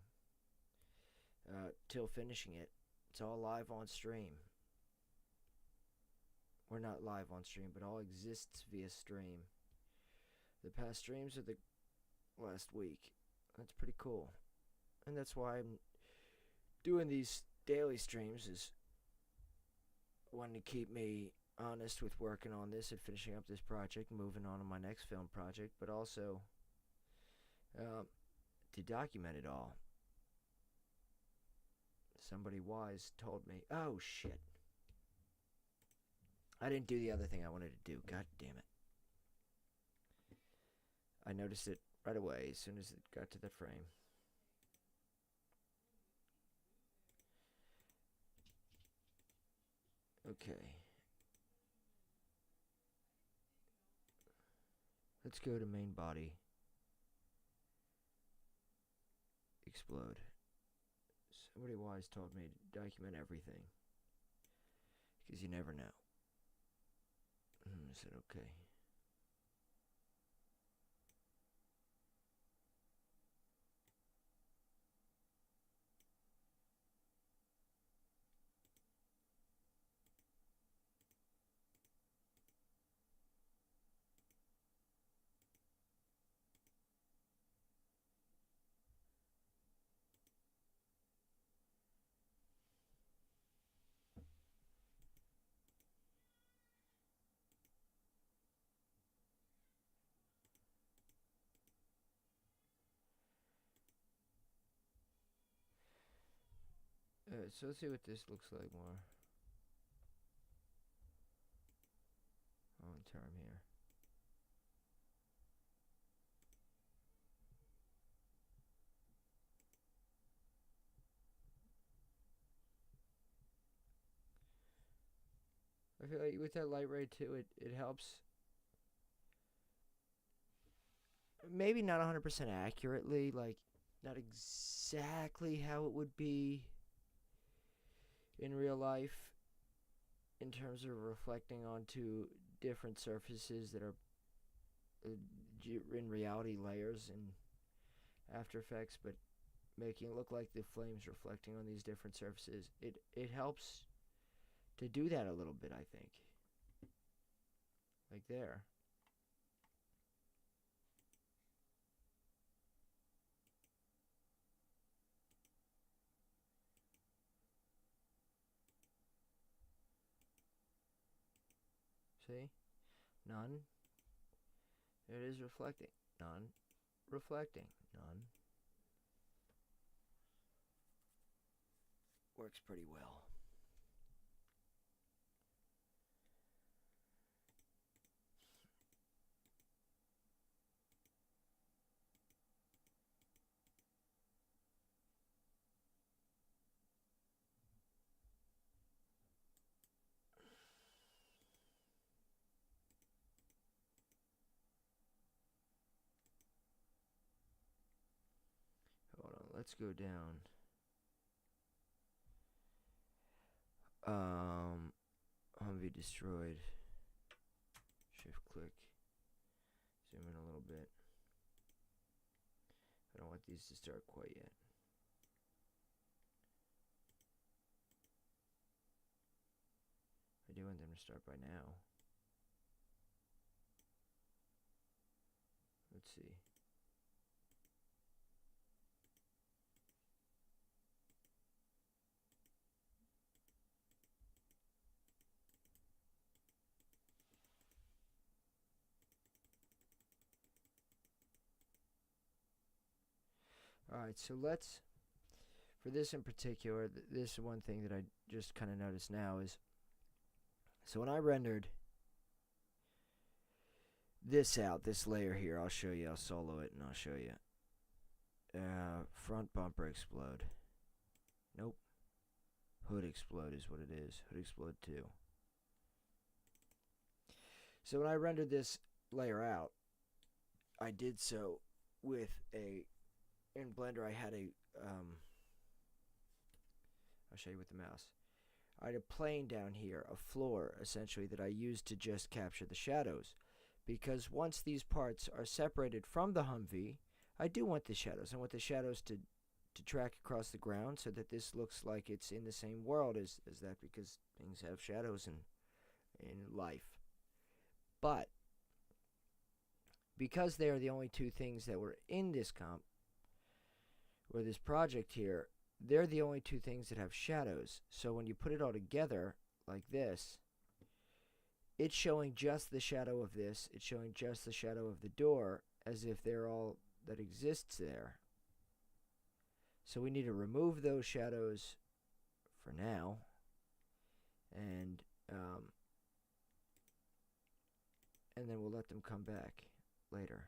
till finishing it. It's all live on stream. Or not live on stream, but all exists via stream. The past streams are the last week. That's pretty cool. And that's why I'm doing these daily streams, is wanting to keep me honest with working on this and finishing up this project, moving on to my next film project, but also to document it all. Somebody wise told me, oh shit, I didn't do the other thing I wanted to do. God damn it. I noticed it right away as soon as it got to the frame. Okay. Let's go to main body. Explode. Somebody wise told me to document everything, because you never know. I said, okay. So let's see what this looks like more. On term here. I feel like with that light ray too, it helps. Maybe not 100% accurately, like not exactly how it would be in real life in terms of reflecting onto different surfaces that are in reality layers in After Effects, but making it look like the flames reflecting on these different surfaces. It helps to do that a little bit, I think. Like there. See? None. There it is reflecting. None. Reflecting. None. Works pretty well. Hold on, let's go down. Humvee destroyed. Shift click. Zoom in a little bit. I don't want these to start quite yet. I do want them to start by now. Let's see. Alright, so let's, for this in particular, this one thing that I just kind of noticed now is, so when I rendered this out, this layer here, I'll show you, I'll solo it and I'll show you. Front bumper explode. Nope. Hood explode is what it is. Hood explode 2. So when I rendered this layer out, I did so with a, in Blender I had a, I'll show you with the mouse. I had a plane down here, a floor essentially, that I used to just capture the shadows. Because once these parts are separated from the Humvee, I do want the shadows. I want the shadows to track across the ground so that this looks like it's in the same world as that, because things have shadows in life. But because they are the only two things that were in this comp, or this project here, they're the only two things that have shadows. So when you put it all together like this, it's showing just the shadow of this, it's showing just the shadow of the door, as if they're all that exists there. So we need to remove those shadows for now, and then we'll let them come back later.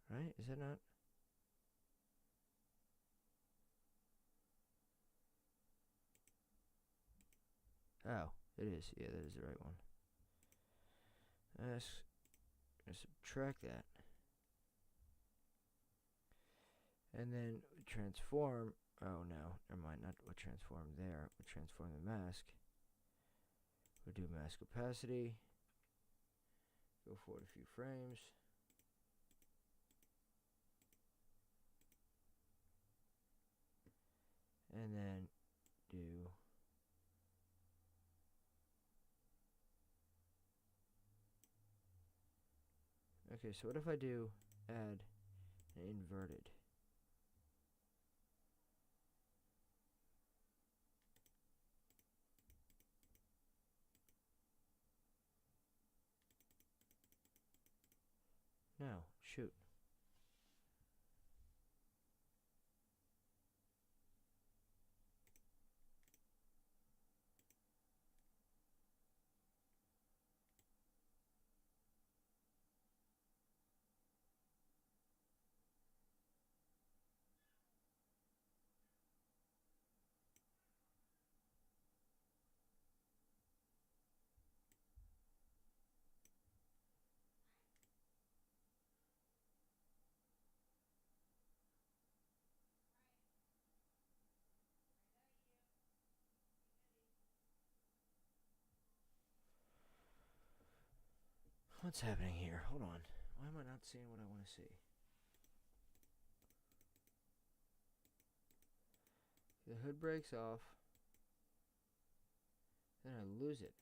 Right? Is that not? Oh, it is. Yeah, that is the right one. Let's subtract that. And then transform. Oh no, never mind. Not what transform there. We'll transform the mask. We'll do mask opacity. Go forward a few frames. And then do okay, so what if I do add an inverted? No, shoot. What's happening here? Hold on. Why am I not seeing what I want to see? The hood breaks off. Then I lose it.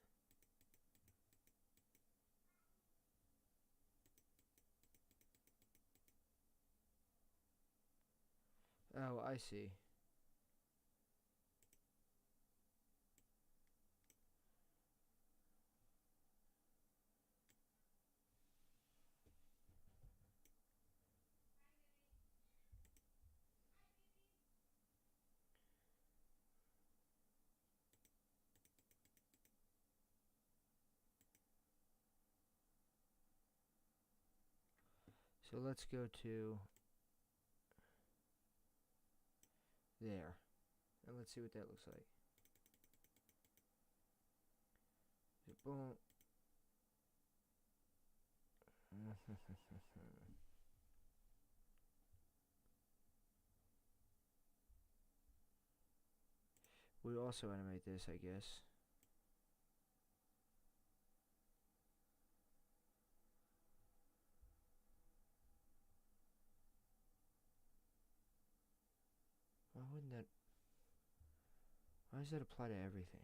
Oh, I see. So let's go to there. And let's see what that looks like. Boom. We also animate this, I guess. Why wouldn't that... Why does that apply to everything?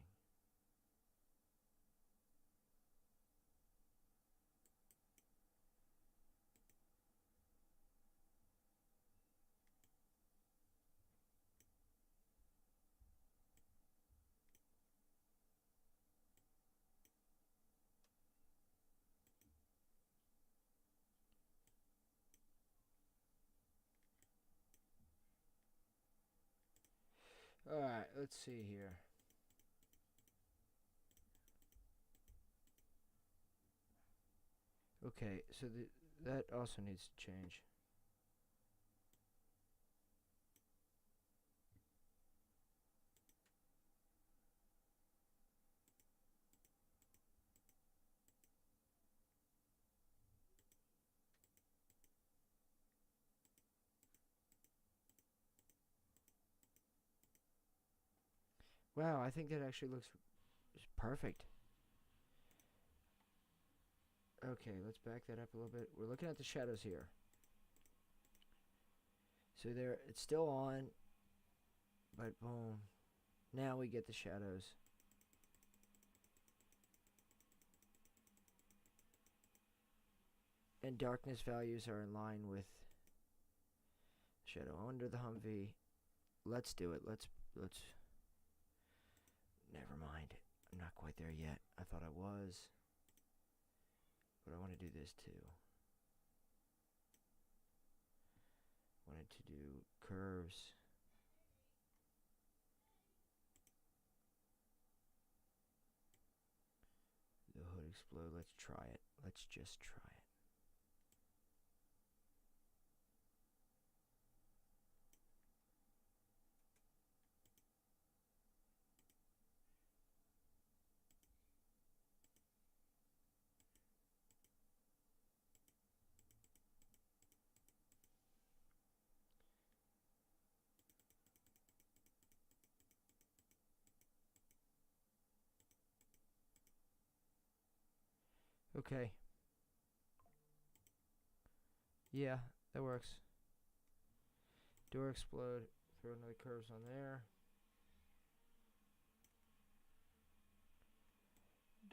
Alright, let's see here. Okay, so that also needs to change. Wow, I think that actually looks perfect. Okay, let's back that up a little bit. We're looking at the shadows here. So there, it's still on, but boom. Now we get the shadows. And darkness values are in line with shadow under the Humvee. Let's do it. Let's. Never mind. I'm not quite there yet. I thought I was. But I want to do this too. Wanted to do curves. The hood explode. Let's try it. Let's just try it. Okay. Yeah, that works. Door explode. Throw another curves on there.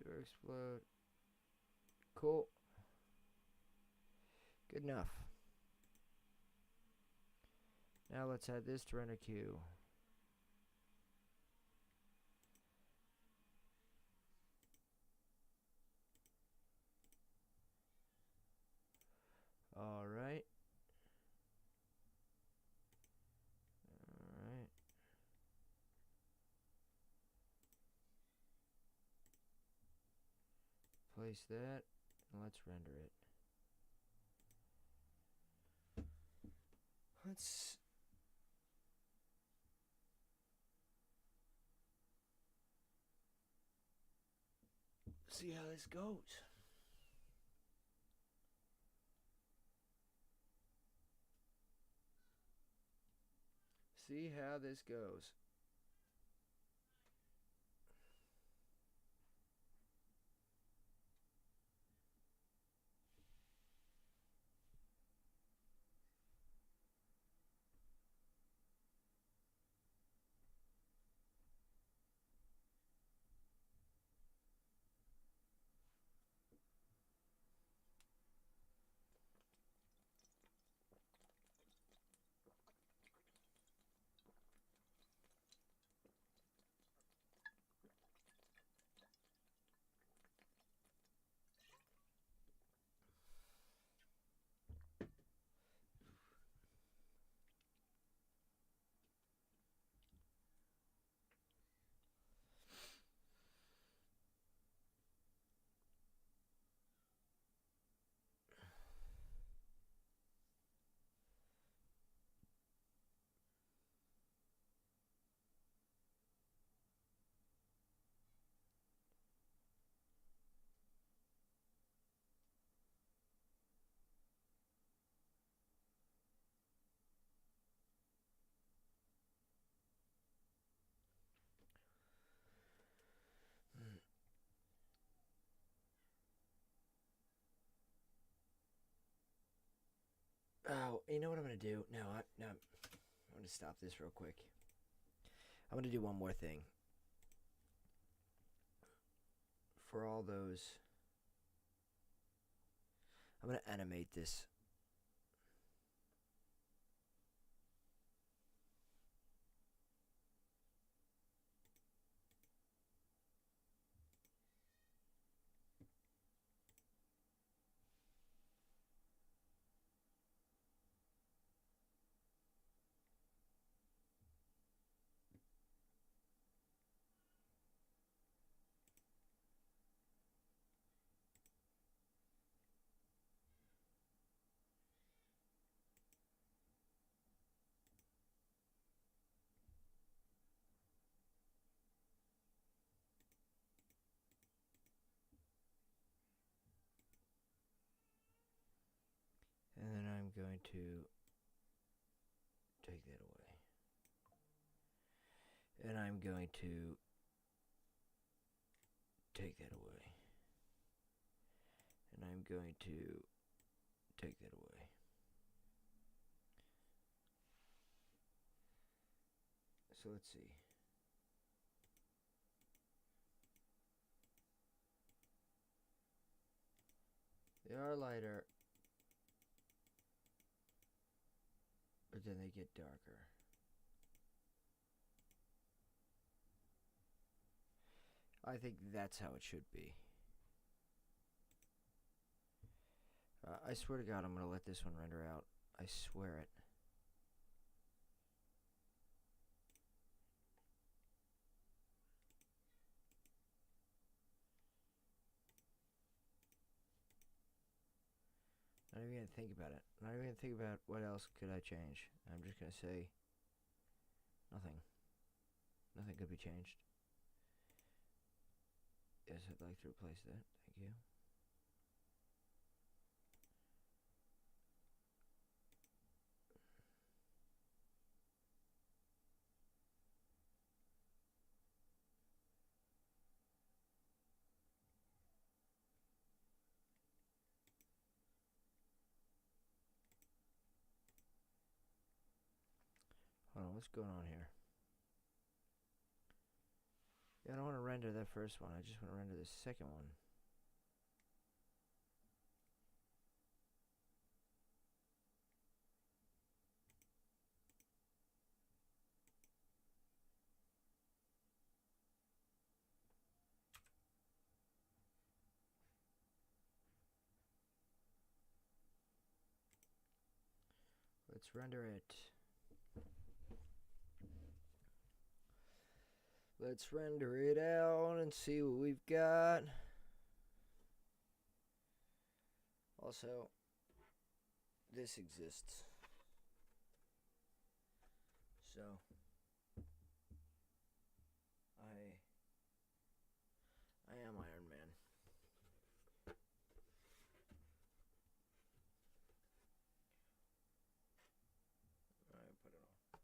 Door explode. Cool. Good enough. Now let's add this to render queue. Alright. Alright. Place that, and let's render it. Let's see how this goes. See how this goes. Oh, you know what I'm gonna do? No, I'm gonna stop this real quick. I'm gonna do one more thing. For all those, I'm gonna animate this. And then I'm going to take that away. And I'm going to take that away. And I'm going to take that away. So let's see. They are lighter, but then they get darker. I think that's how it should be. I swear to God, I'm going to let this one render out. I swear it. Not even going to think about it. Not even going to think about what else could I change. I'm just going to say nothing. Nothing could be changed. Yes, I'd like to replace that. Thank you. Hold on, what's going on here? Yeah, I don't want to render that first one. I just want to render the second one. Let's render it. Let's render it out and see what we've got. Also, this exists. So, I am Iron Man. Alright, put it on.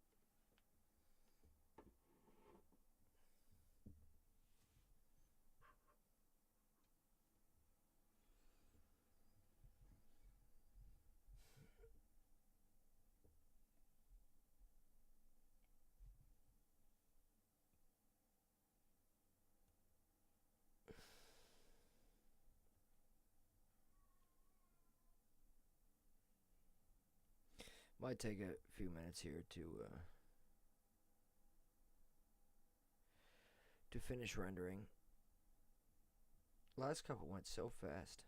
Might take a few minutes here to finish rendering. Last couple went so fast.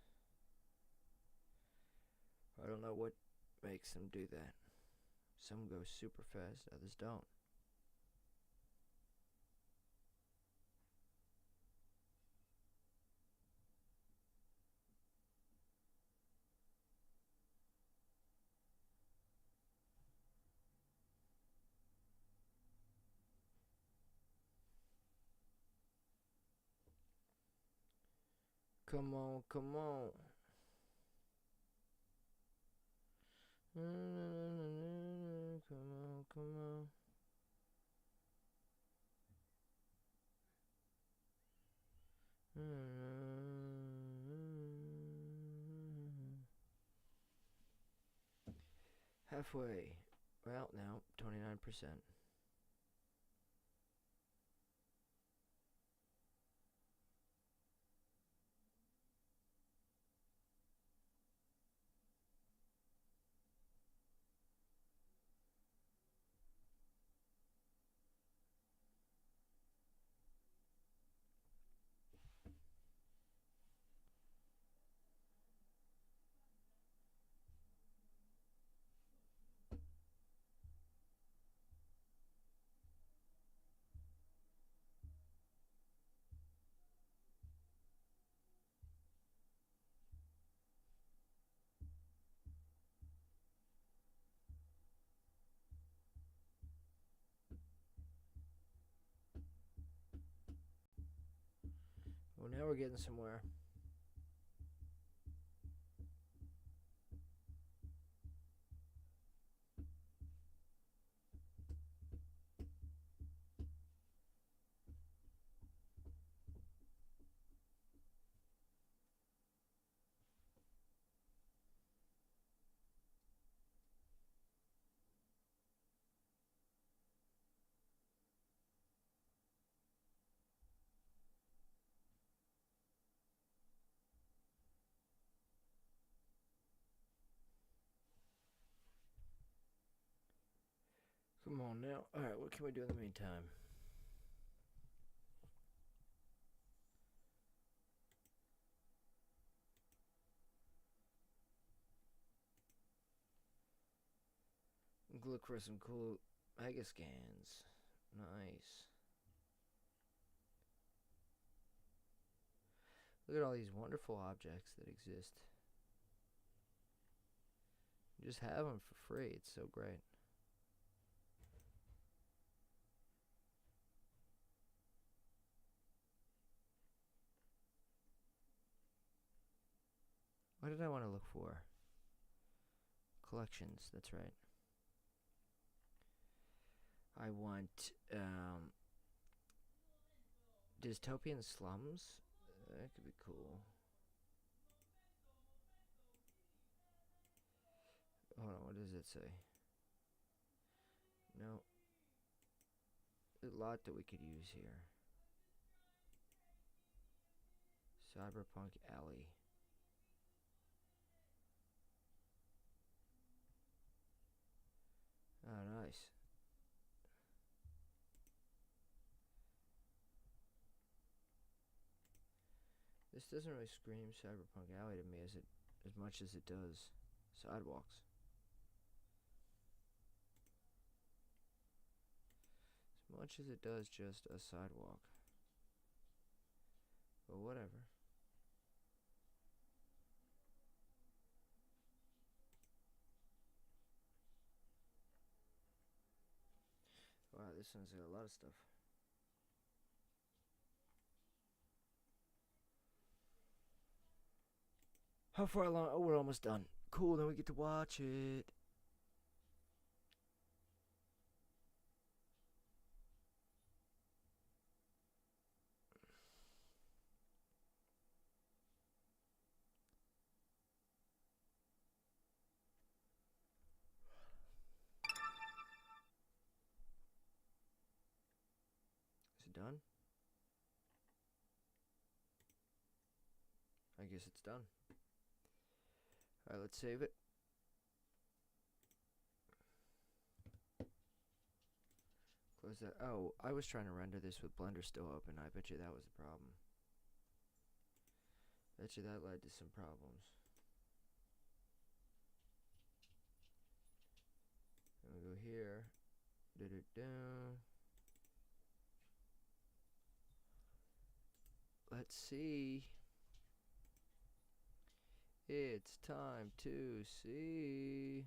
I don't know what makes them do that. Some go super fast, others don't. Come on, come on. Come on, come on. Halfway. Well, now 29%. Well, now we're getting somewhere. Come on now. Alright, what can we do in the meantime? Look for some cool mega scans. Nice. Look at all these wonderful objects that exist. You just have them for free. It's so great. What did I want to look for? Collections, that's right. I want dystopian slums. That could be cool. Hold on, what does it say? No. There's a lot that we could use here. Cyberpunk Alley. Oh, nice. This doesn't really scream Cyberpunk Alley to me as much as it does Sidewalks. As much as it does just a sidewalk. But whatever. Wow, this one's got a lot of stuff. How far along? Oh, we're almost done. Cool, then we get to watch it. Is it done? I guess it's done. Alright, let's save it. Close that. Oh, I was trying to render this with Blender still open. I bet you that was the problem. Bet you that led to some problems. And we go here. Let's see. It's time to see.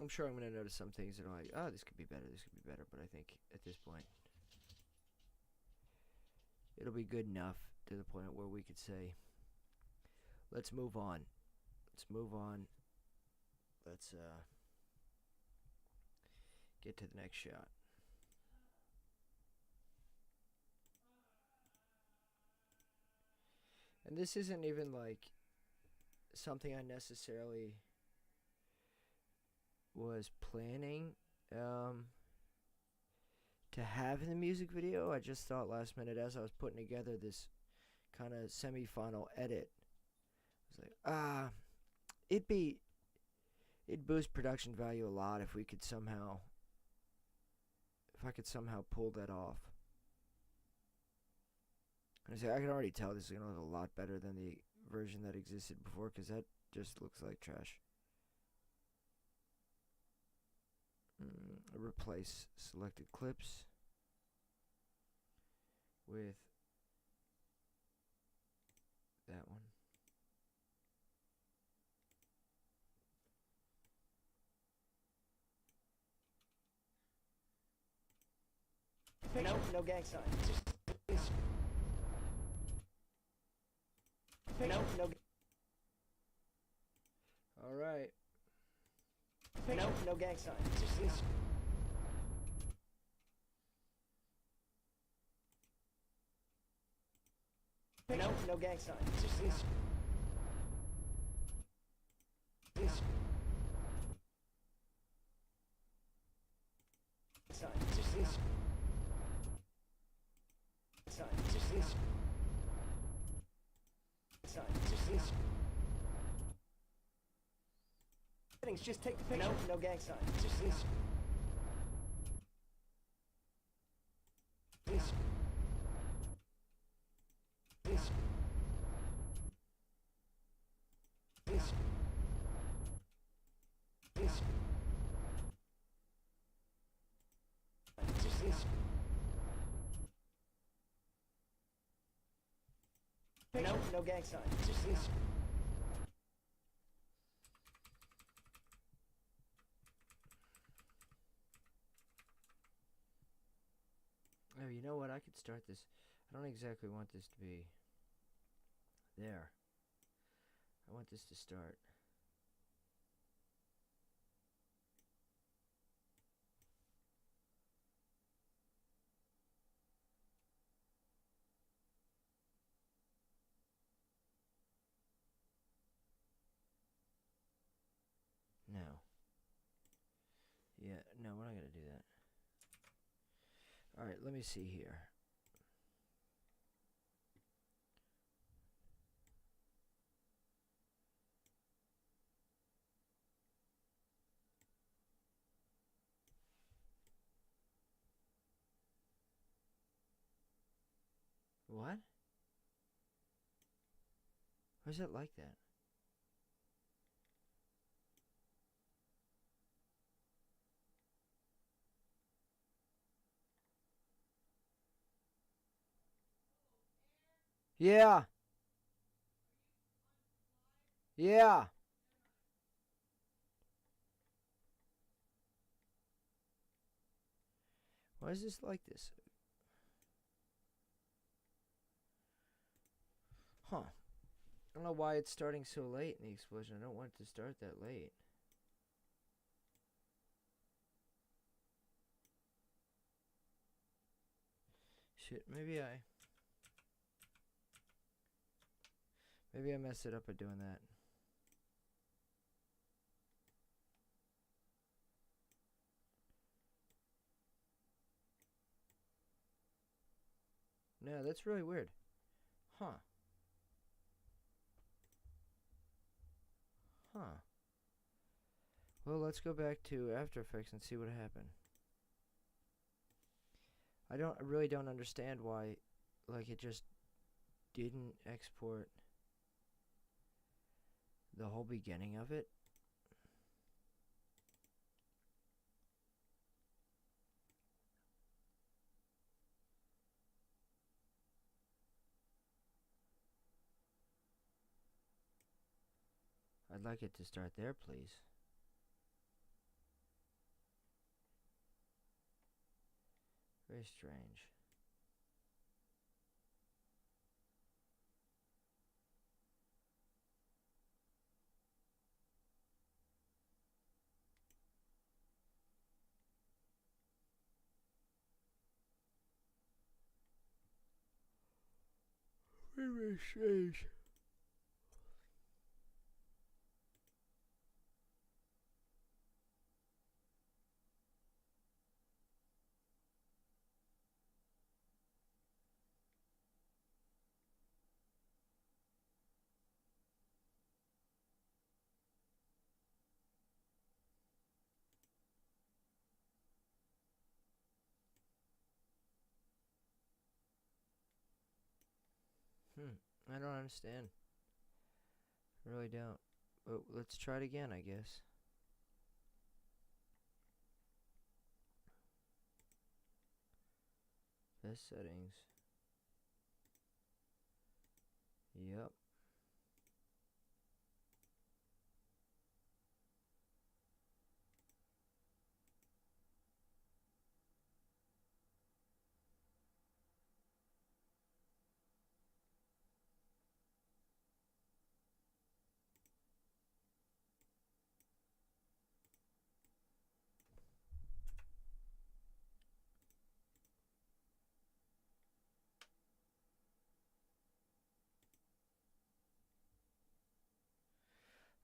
I'm sure I'm going to notice some things that are like, oh, this could be better, this could be better. But I think at this point, it'll be good enough to the point where we could say, let's move on. Let's move on. Let's get to the next shot. And this isn't even like something I necessarily was planning to have in the music video. I just thought last minute as I was putting together this kind of semi-final edit, I was like, it'd boost production value a lot if we could somehow, if I could somehow pull that off. And I say, I can already tell this is going to look a lot better than the version that existed before, because that just looks like trash. Replace selected clips with that one. No gang sign. No. All right. No gang sign. No gang sign. Sign. Just take the picture. No gang sign. Just no gang sign. Just Oh, you know what? I could start this. I don't exactly want this to be there. I want this to start. No. Yeah, no, we're not going to do that. Alright, let me see here. What? Why is it like that? Yeah. Yeah. Why is this like this? Huh. I don't know why it's starting so late in the explosion. I don't want it to start that late. Shit, maybe I messed it up by doing that. No, that's really weird. Huh. Huh. Well, let's go back to After Effects and see what happened. I really don't understand why, like, it just didn't export the whole beginning of it. I'd like it to start there, please. Very strange. Very strange. I don't understand. I really don't. But let's try it again, I guess. Best settings. Yep.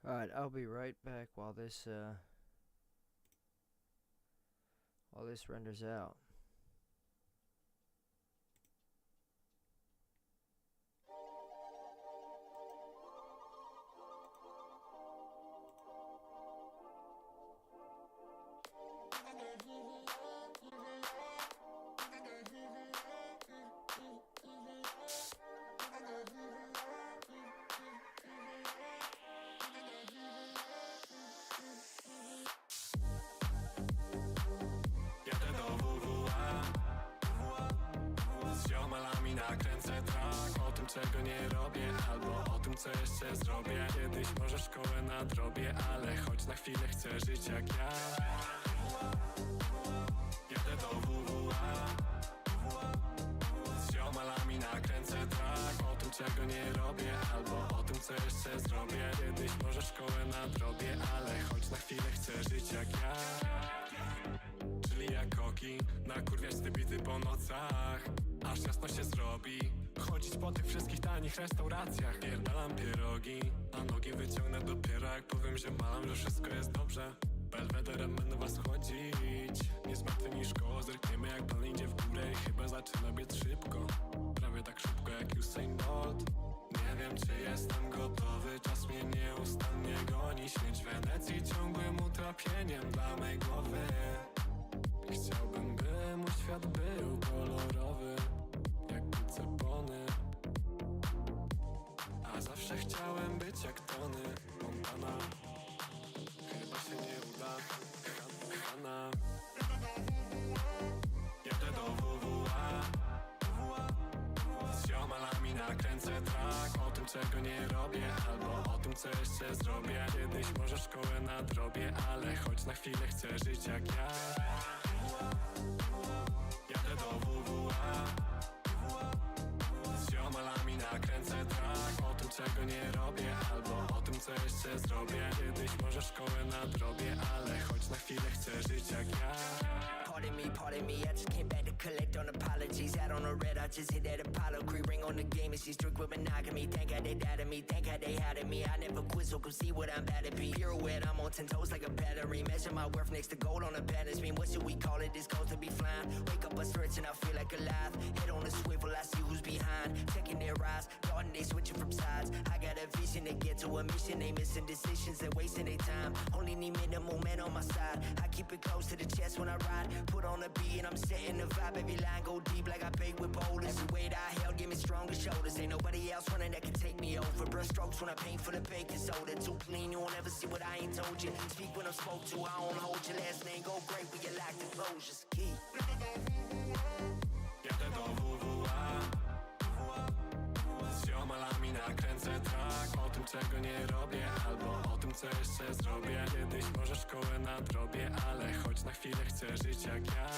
Alright, I'll be right back while this renders out. nakręcę track o tym, czego nie robię, albo o tym, co jeszcze zrobię. Kiedyś może szkołę nadrobię, ale choć na chwilę chcę żyć jak ja. Jadę do WWA, z ziomalami nakręcę track o tym, czego nie robię, albo o tym, co jeszcze zrobię. Kiedyś może szkołę nadrobię, ale choć na chwilę chcę żyć jak ja. Czyli jak koki, nakurwiać te bity po nocach, aż jasno się zrobi. Chodzić po tych wszystkich tanich restauracjach. Pierdalam pierogi, a nogi wyciągnę dopiero jak powiem, że malam, że wszystko jest dobrze. Belwederem będę was chodzić, nie zmartwy niż koło. Zerkniemy jak plan idzie w górę i chyba zaczyna biec szybko. Prawie tak szybko jak Usain Bolt. Nie wiem, czy jestem gotowy, czas mnie nieustannie goni. Śmierć w Wenecji ciągłym utrapieniem dla mej głowy. Chciałbym, by mój świat był kolorowy jak cepony, a zawsze chciałem być jak Tony Montana. Chyba się nie uda, Hanna. Jadę do WWA, z ziomalami nakręcę track o tym, czego nie robię, albo o tym, co jeszcze zrobię. Kiedyś może szkołę nadrobię, ale choć na chwilę chcę żyć jak ja. Jadę do WWA, z ziomalami nakręcę track o tym, czego nie robię, albo o tym, co jeszcze zrobię. Kiedyś może szkołę nadrobię, ale choć na chwilę chcę żyć jak ja. Pardon me, I just came back to collect on apologies. Out on the red, I just hit that Apollo Creed. Ring on the game and she's strict with monogamy. Thank God they doubted me, thank God they had me. I never quit, so come see what I'm about to be. Pirouette, I'm on 10 toes like a battery. Measure my worth next to gold on a balance beam. What should we call it? This goes to be flying. Wake up a stretch and I feel like alive. Head on a swivel, I see who's behind. Checking their eyes, darting, they switching from sides. I got a vision to get to a mission. They missing decisions, they wasting their time. Only need minimal men on my side. I keep it close to the chest when I ride. Put on a beat and I'm setting the vibe. Every line go deep like I bake with boulders. Every weight I held give me stronger shoulders. Ain't nobody else running that can take me over. Brush strokes when I paint for the baking soda. Too clean, you won't ever see what I ain't told you. Speak when I'm spoke to, I don't hold your last name. Go great with your lack of closures. Key. Jadę do WWA, z ziomalami nakręcę track o tym, czego nie robię, albo o tym, co jeszcze zrobię. Kiedyś może szkołę nadrobię, ale choć na chwilę chcę żyć jak ja.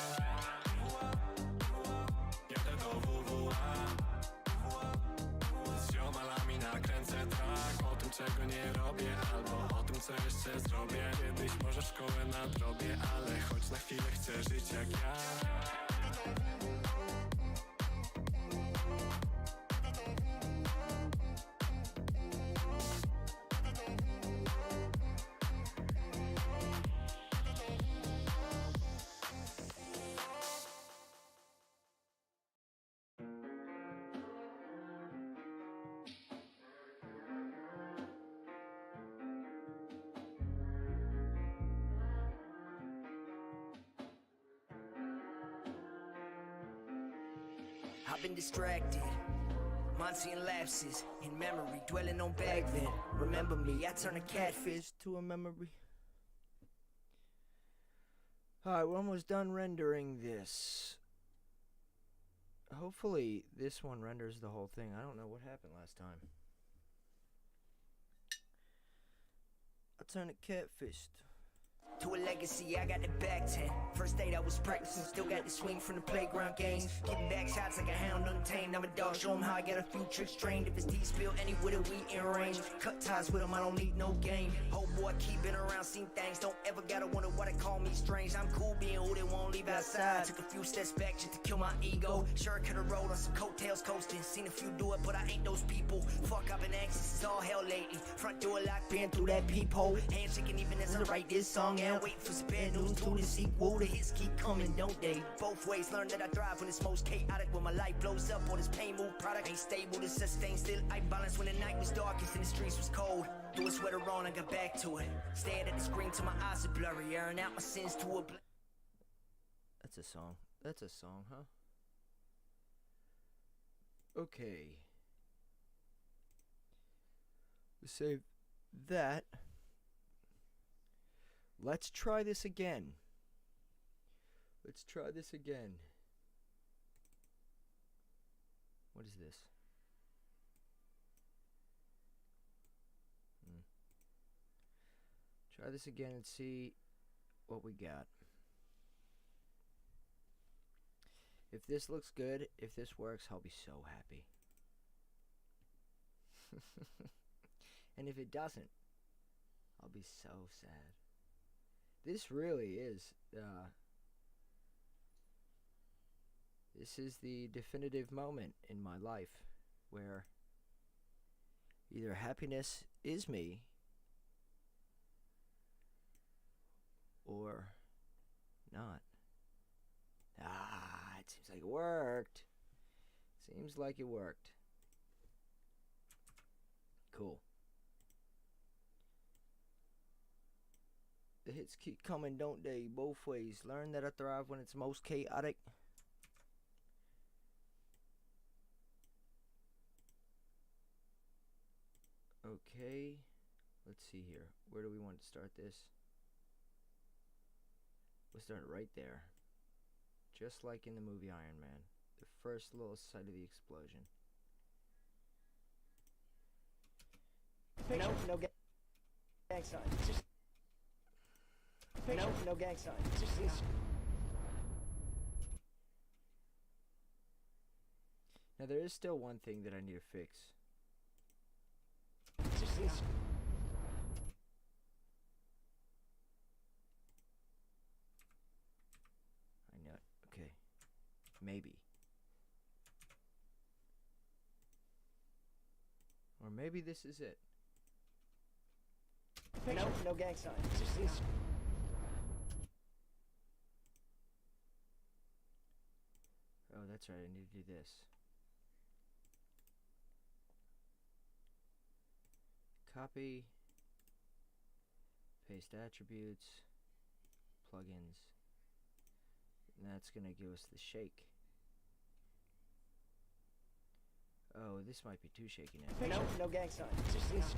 Jadę do WWA, z ziomalami nakręcę track o tym, czego nie robię, albo o tym, co jeszcze zrobię. Kiedyś może szkołę nadrobię, ale choć na chwilę chcę żyć jak ja. I've been distracted, Monty and lapses in memory, dwelling on back then. Remember me, I turn a catfish To a memory. Alright, we're almost done rendering this. Hopefully this one renders the whole thing. I don't know what happened last time. I turned a catfish. to a legacy, I got the back 10. First date I was practicing, still got the swing from the playground games. Getting back shots like a hound untamed. I'm a dog, show 'em how I got a few tricks trained. If it's D-spill, any with it, we in range. Cut ties with 'em, I don't need no game. Oh boy, keeping around, seen things. Don't ever gotta wonder why they call me strange. I'm cool being who they won't leave outside. Took a few steps back just to kill my ego. Sure could've rolled on some coattails coasting. Seen a few do it, but I ain't those people. Fuck, I've been anxious, it's all hell lately. Front door locked, been through that peephole. Handshaking even as I write this song. And waiting for some bad news to the sequel. The hits keep coming, don't they? Both ways, learn that I thrive when it's most chaotic. When my life blows up, all this pain move product ain't stable to sustain. Still, I balance when the night was darkest and the streets was cold. Threw a sweater on, I got back to it. Stared at the screen till my eyes are blurry. Airing out my sins to a That's a song. That's a song, huh? Okay. We save that. Let's try this again. Let's try this again. What is this? Try this again and see what we got. If this looks good, if this works, I'll be so happy. And if it doesn't, I'll be so sad. This really is, this is the definitive moment in my life where either happiness is me or not. Ah, it seems like it worked. Seems like it worked. Cool. The hits keep coming, don't they? Both ways. Learn that I thrive when it's most chaotic. Okay. Let's see here. Where do we want to start this? We'll start right there. Just like in the movie Iron Man. The first little sight of the explosion. No gang sign. Just no gang sign. Just Now there is still one thing that I need to fix. I know it. Okay. Maybe. Or maybe this is it. no gang sign. Just Oh, that's right. I need to do this. Copy. Paste attributes. Plugins. And that's going to give us the shake. Oh, this might be too shaky now. no gang sign. Just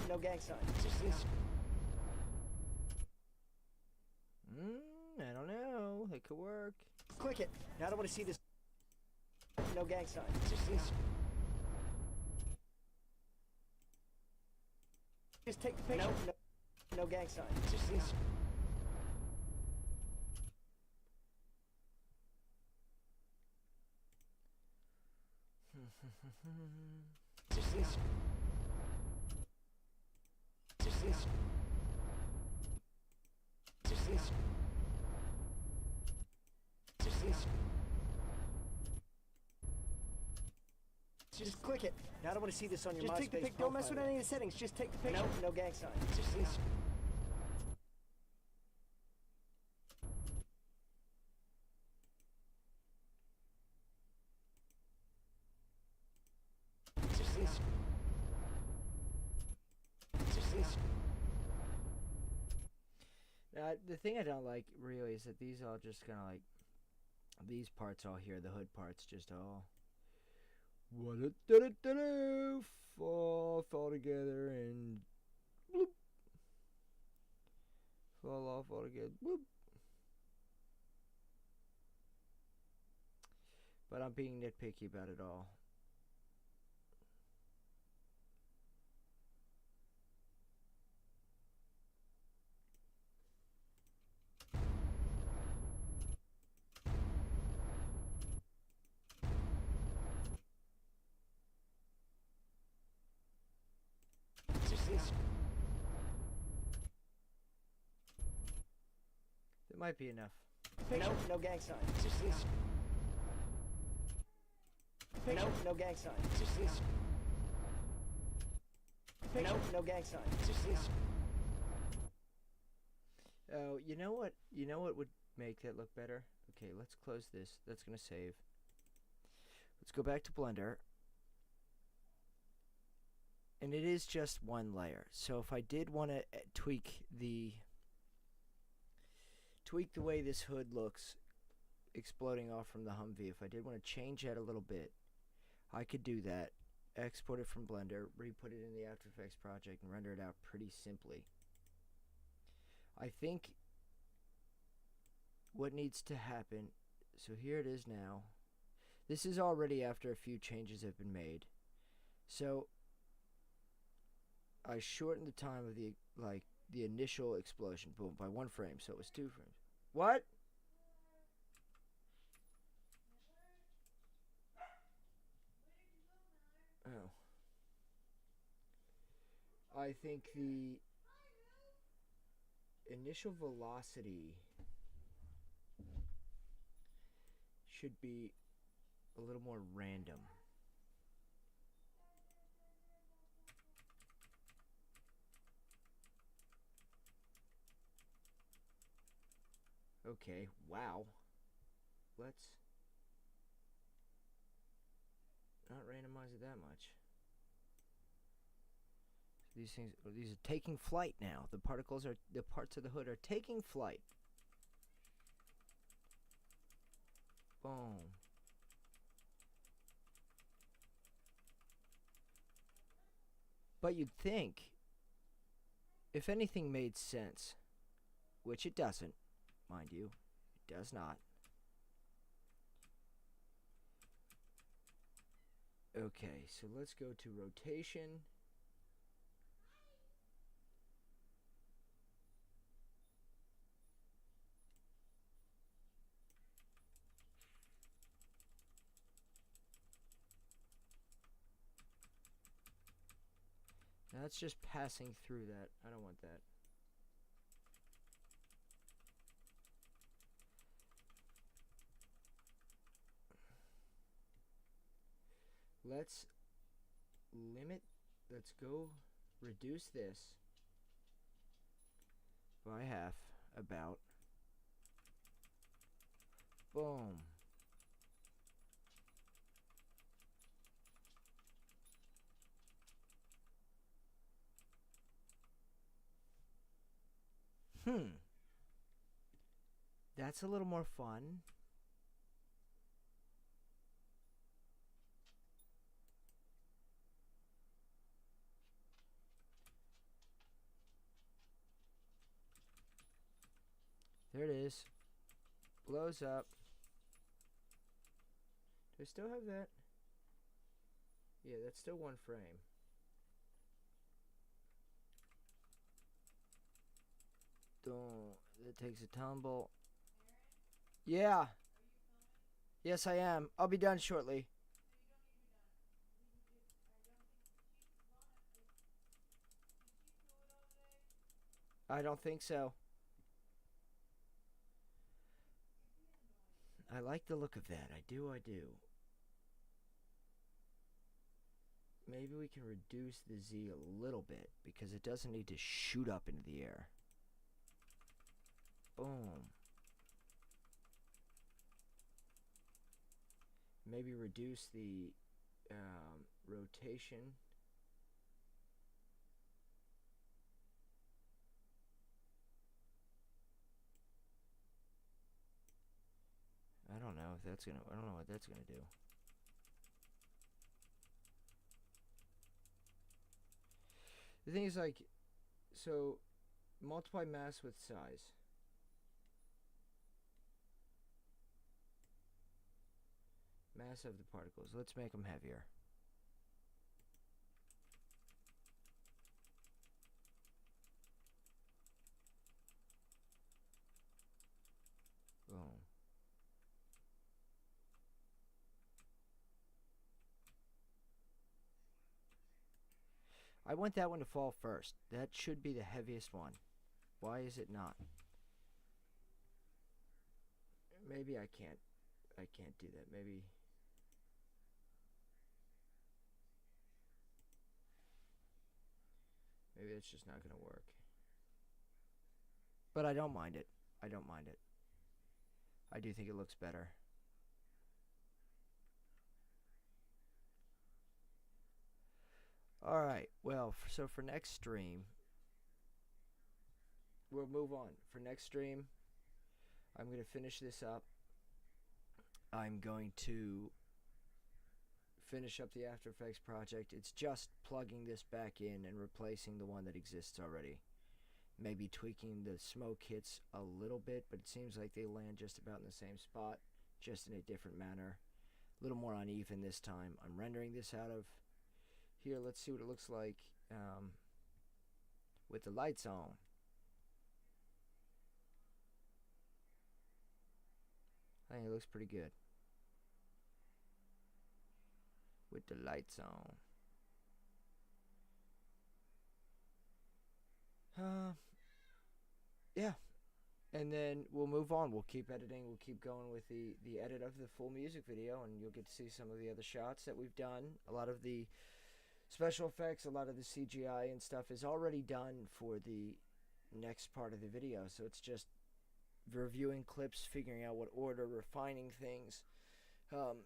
no gang sign. Just I don't know. It could work. click it. Now I don't want to see this. No gang sign. Just take the picture. No gang sign. Just Just click it. Now I don't want to see this on your MySpace take the pic. Don't mess with any of the settings. Just take the picture. No gang sign. The thing I don't like really is that these all just kind of like these parts all here, the hood parts, just all fall together and bloop, fall off all together. Bloop. But I'm being nitpicky about it all. That might be enough. No gang sign. No gang sign. No gang sign. Oh, you know what? You know what would make that look better? Okay, let's close this. That's gonna save. Let's go back to Blender. And it is just one layer. So if I did want to tweak the way this hood looks exploding off from the Humvee, if I did want to change that a little bit, I could do that. Export it from Blender, re-put it in the After Effects project, and render it out pretty simply. I think what needs to happen. So here it is now. This is already after a few changes have been made. So I shortened the time of the initial explosion, boom, by 1 frame, so it was 2 frames. What? Oh. I think the initial velocity should be a little more random. Okay, wow. Let's not randomize it that much. These are taking flight now. The parts of the hood are taking flight. Boom. But you'd think, if anything made sense, which it doesn't, mind you, it does not. Okay, so let's go to rotation. Now that's just passing through that. I don't want that. Let's go reduce this by half, about. Boom. That's a little more fun. There it is. Blows up. Do I still have that? Yeah, that's still 1 frame. That takes a tumble. Yeah. Yes, I am. I'll be done shortly. I don't think so. I like the look of that. I do. Maybe we can reduce the Z a little bit because it doesn't need to shoot up into the air. Boom. Maybe reduce the rotation. I don't know what that's gonna do. The thing is, like, so multiply mass with size. Mass of the particles. Let's make them heavier. Boom. I want that one to fall first. That should be the heaviest one. Why is it not? Maybe I can't do that. Maybe it's just not going to work. But I don't mind it. I do think it looks better. Alright, well, so for next stream, we'll move on. For next stream, I'm going to finish this up. I'm going to finish up the After Effects project. It's just plugging this back in and replacing the one that exists already. maybe tweaking the smoke hits a little bit, but it seems like they land just about in the same spot, just in a different manner. A little more uneven this time. I'm rendering this out of here. Let's see what it looks like with the lights on. I think it looks pretty good with the lights on. Yeah, and then we'll move on. We'll keep editing. We'll keep going with the edit of the full music video, and you'll get to see some of the other shots that we've done. A lot of the special effects, a lot of the CGI and stuff is already done for the next part of the video, so it's just reviewing clips, figuring out what order, refining things.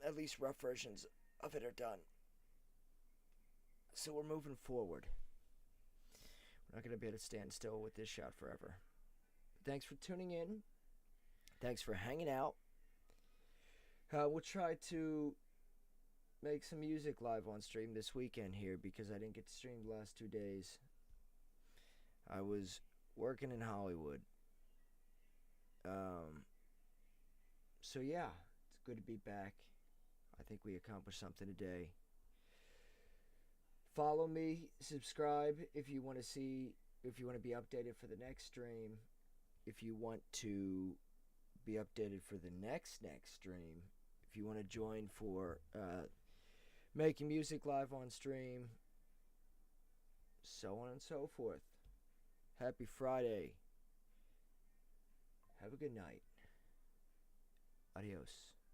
At least rough versions of it are done. So we're moving forward. We're not going to be able to stand still with this shot forever. Thanks for tuning in. Thanks for hanging out. We'll try to make some music live on stream this weekend here because I didn't get to stream the last 2 days. I was working in Hollywood. So yeah, it's good to be back. I think we accomplished something today. Follow me, subscribe if you want to see, if you want to be updated for the next stream. If you want to be updated for the next stream. If you want to join for making music live on stream. So on and so forth. Happy Friday. Have a good night. Adios.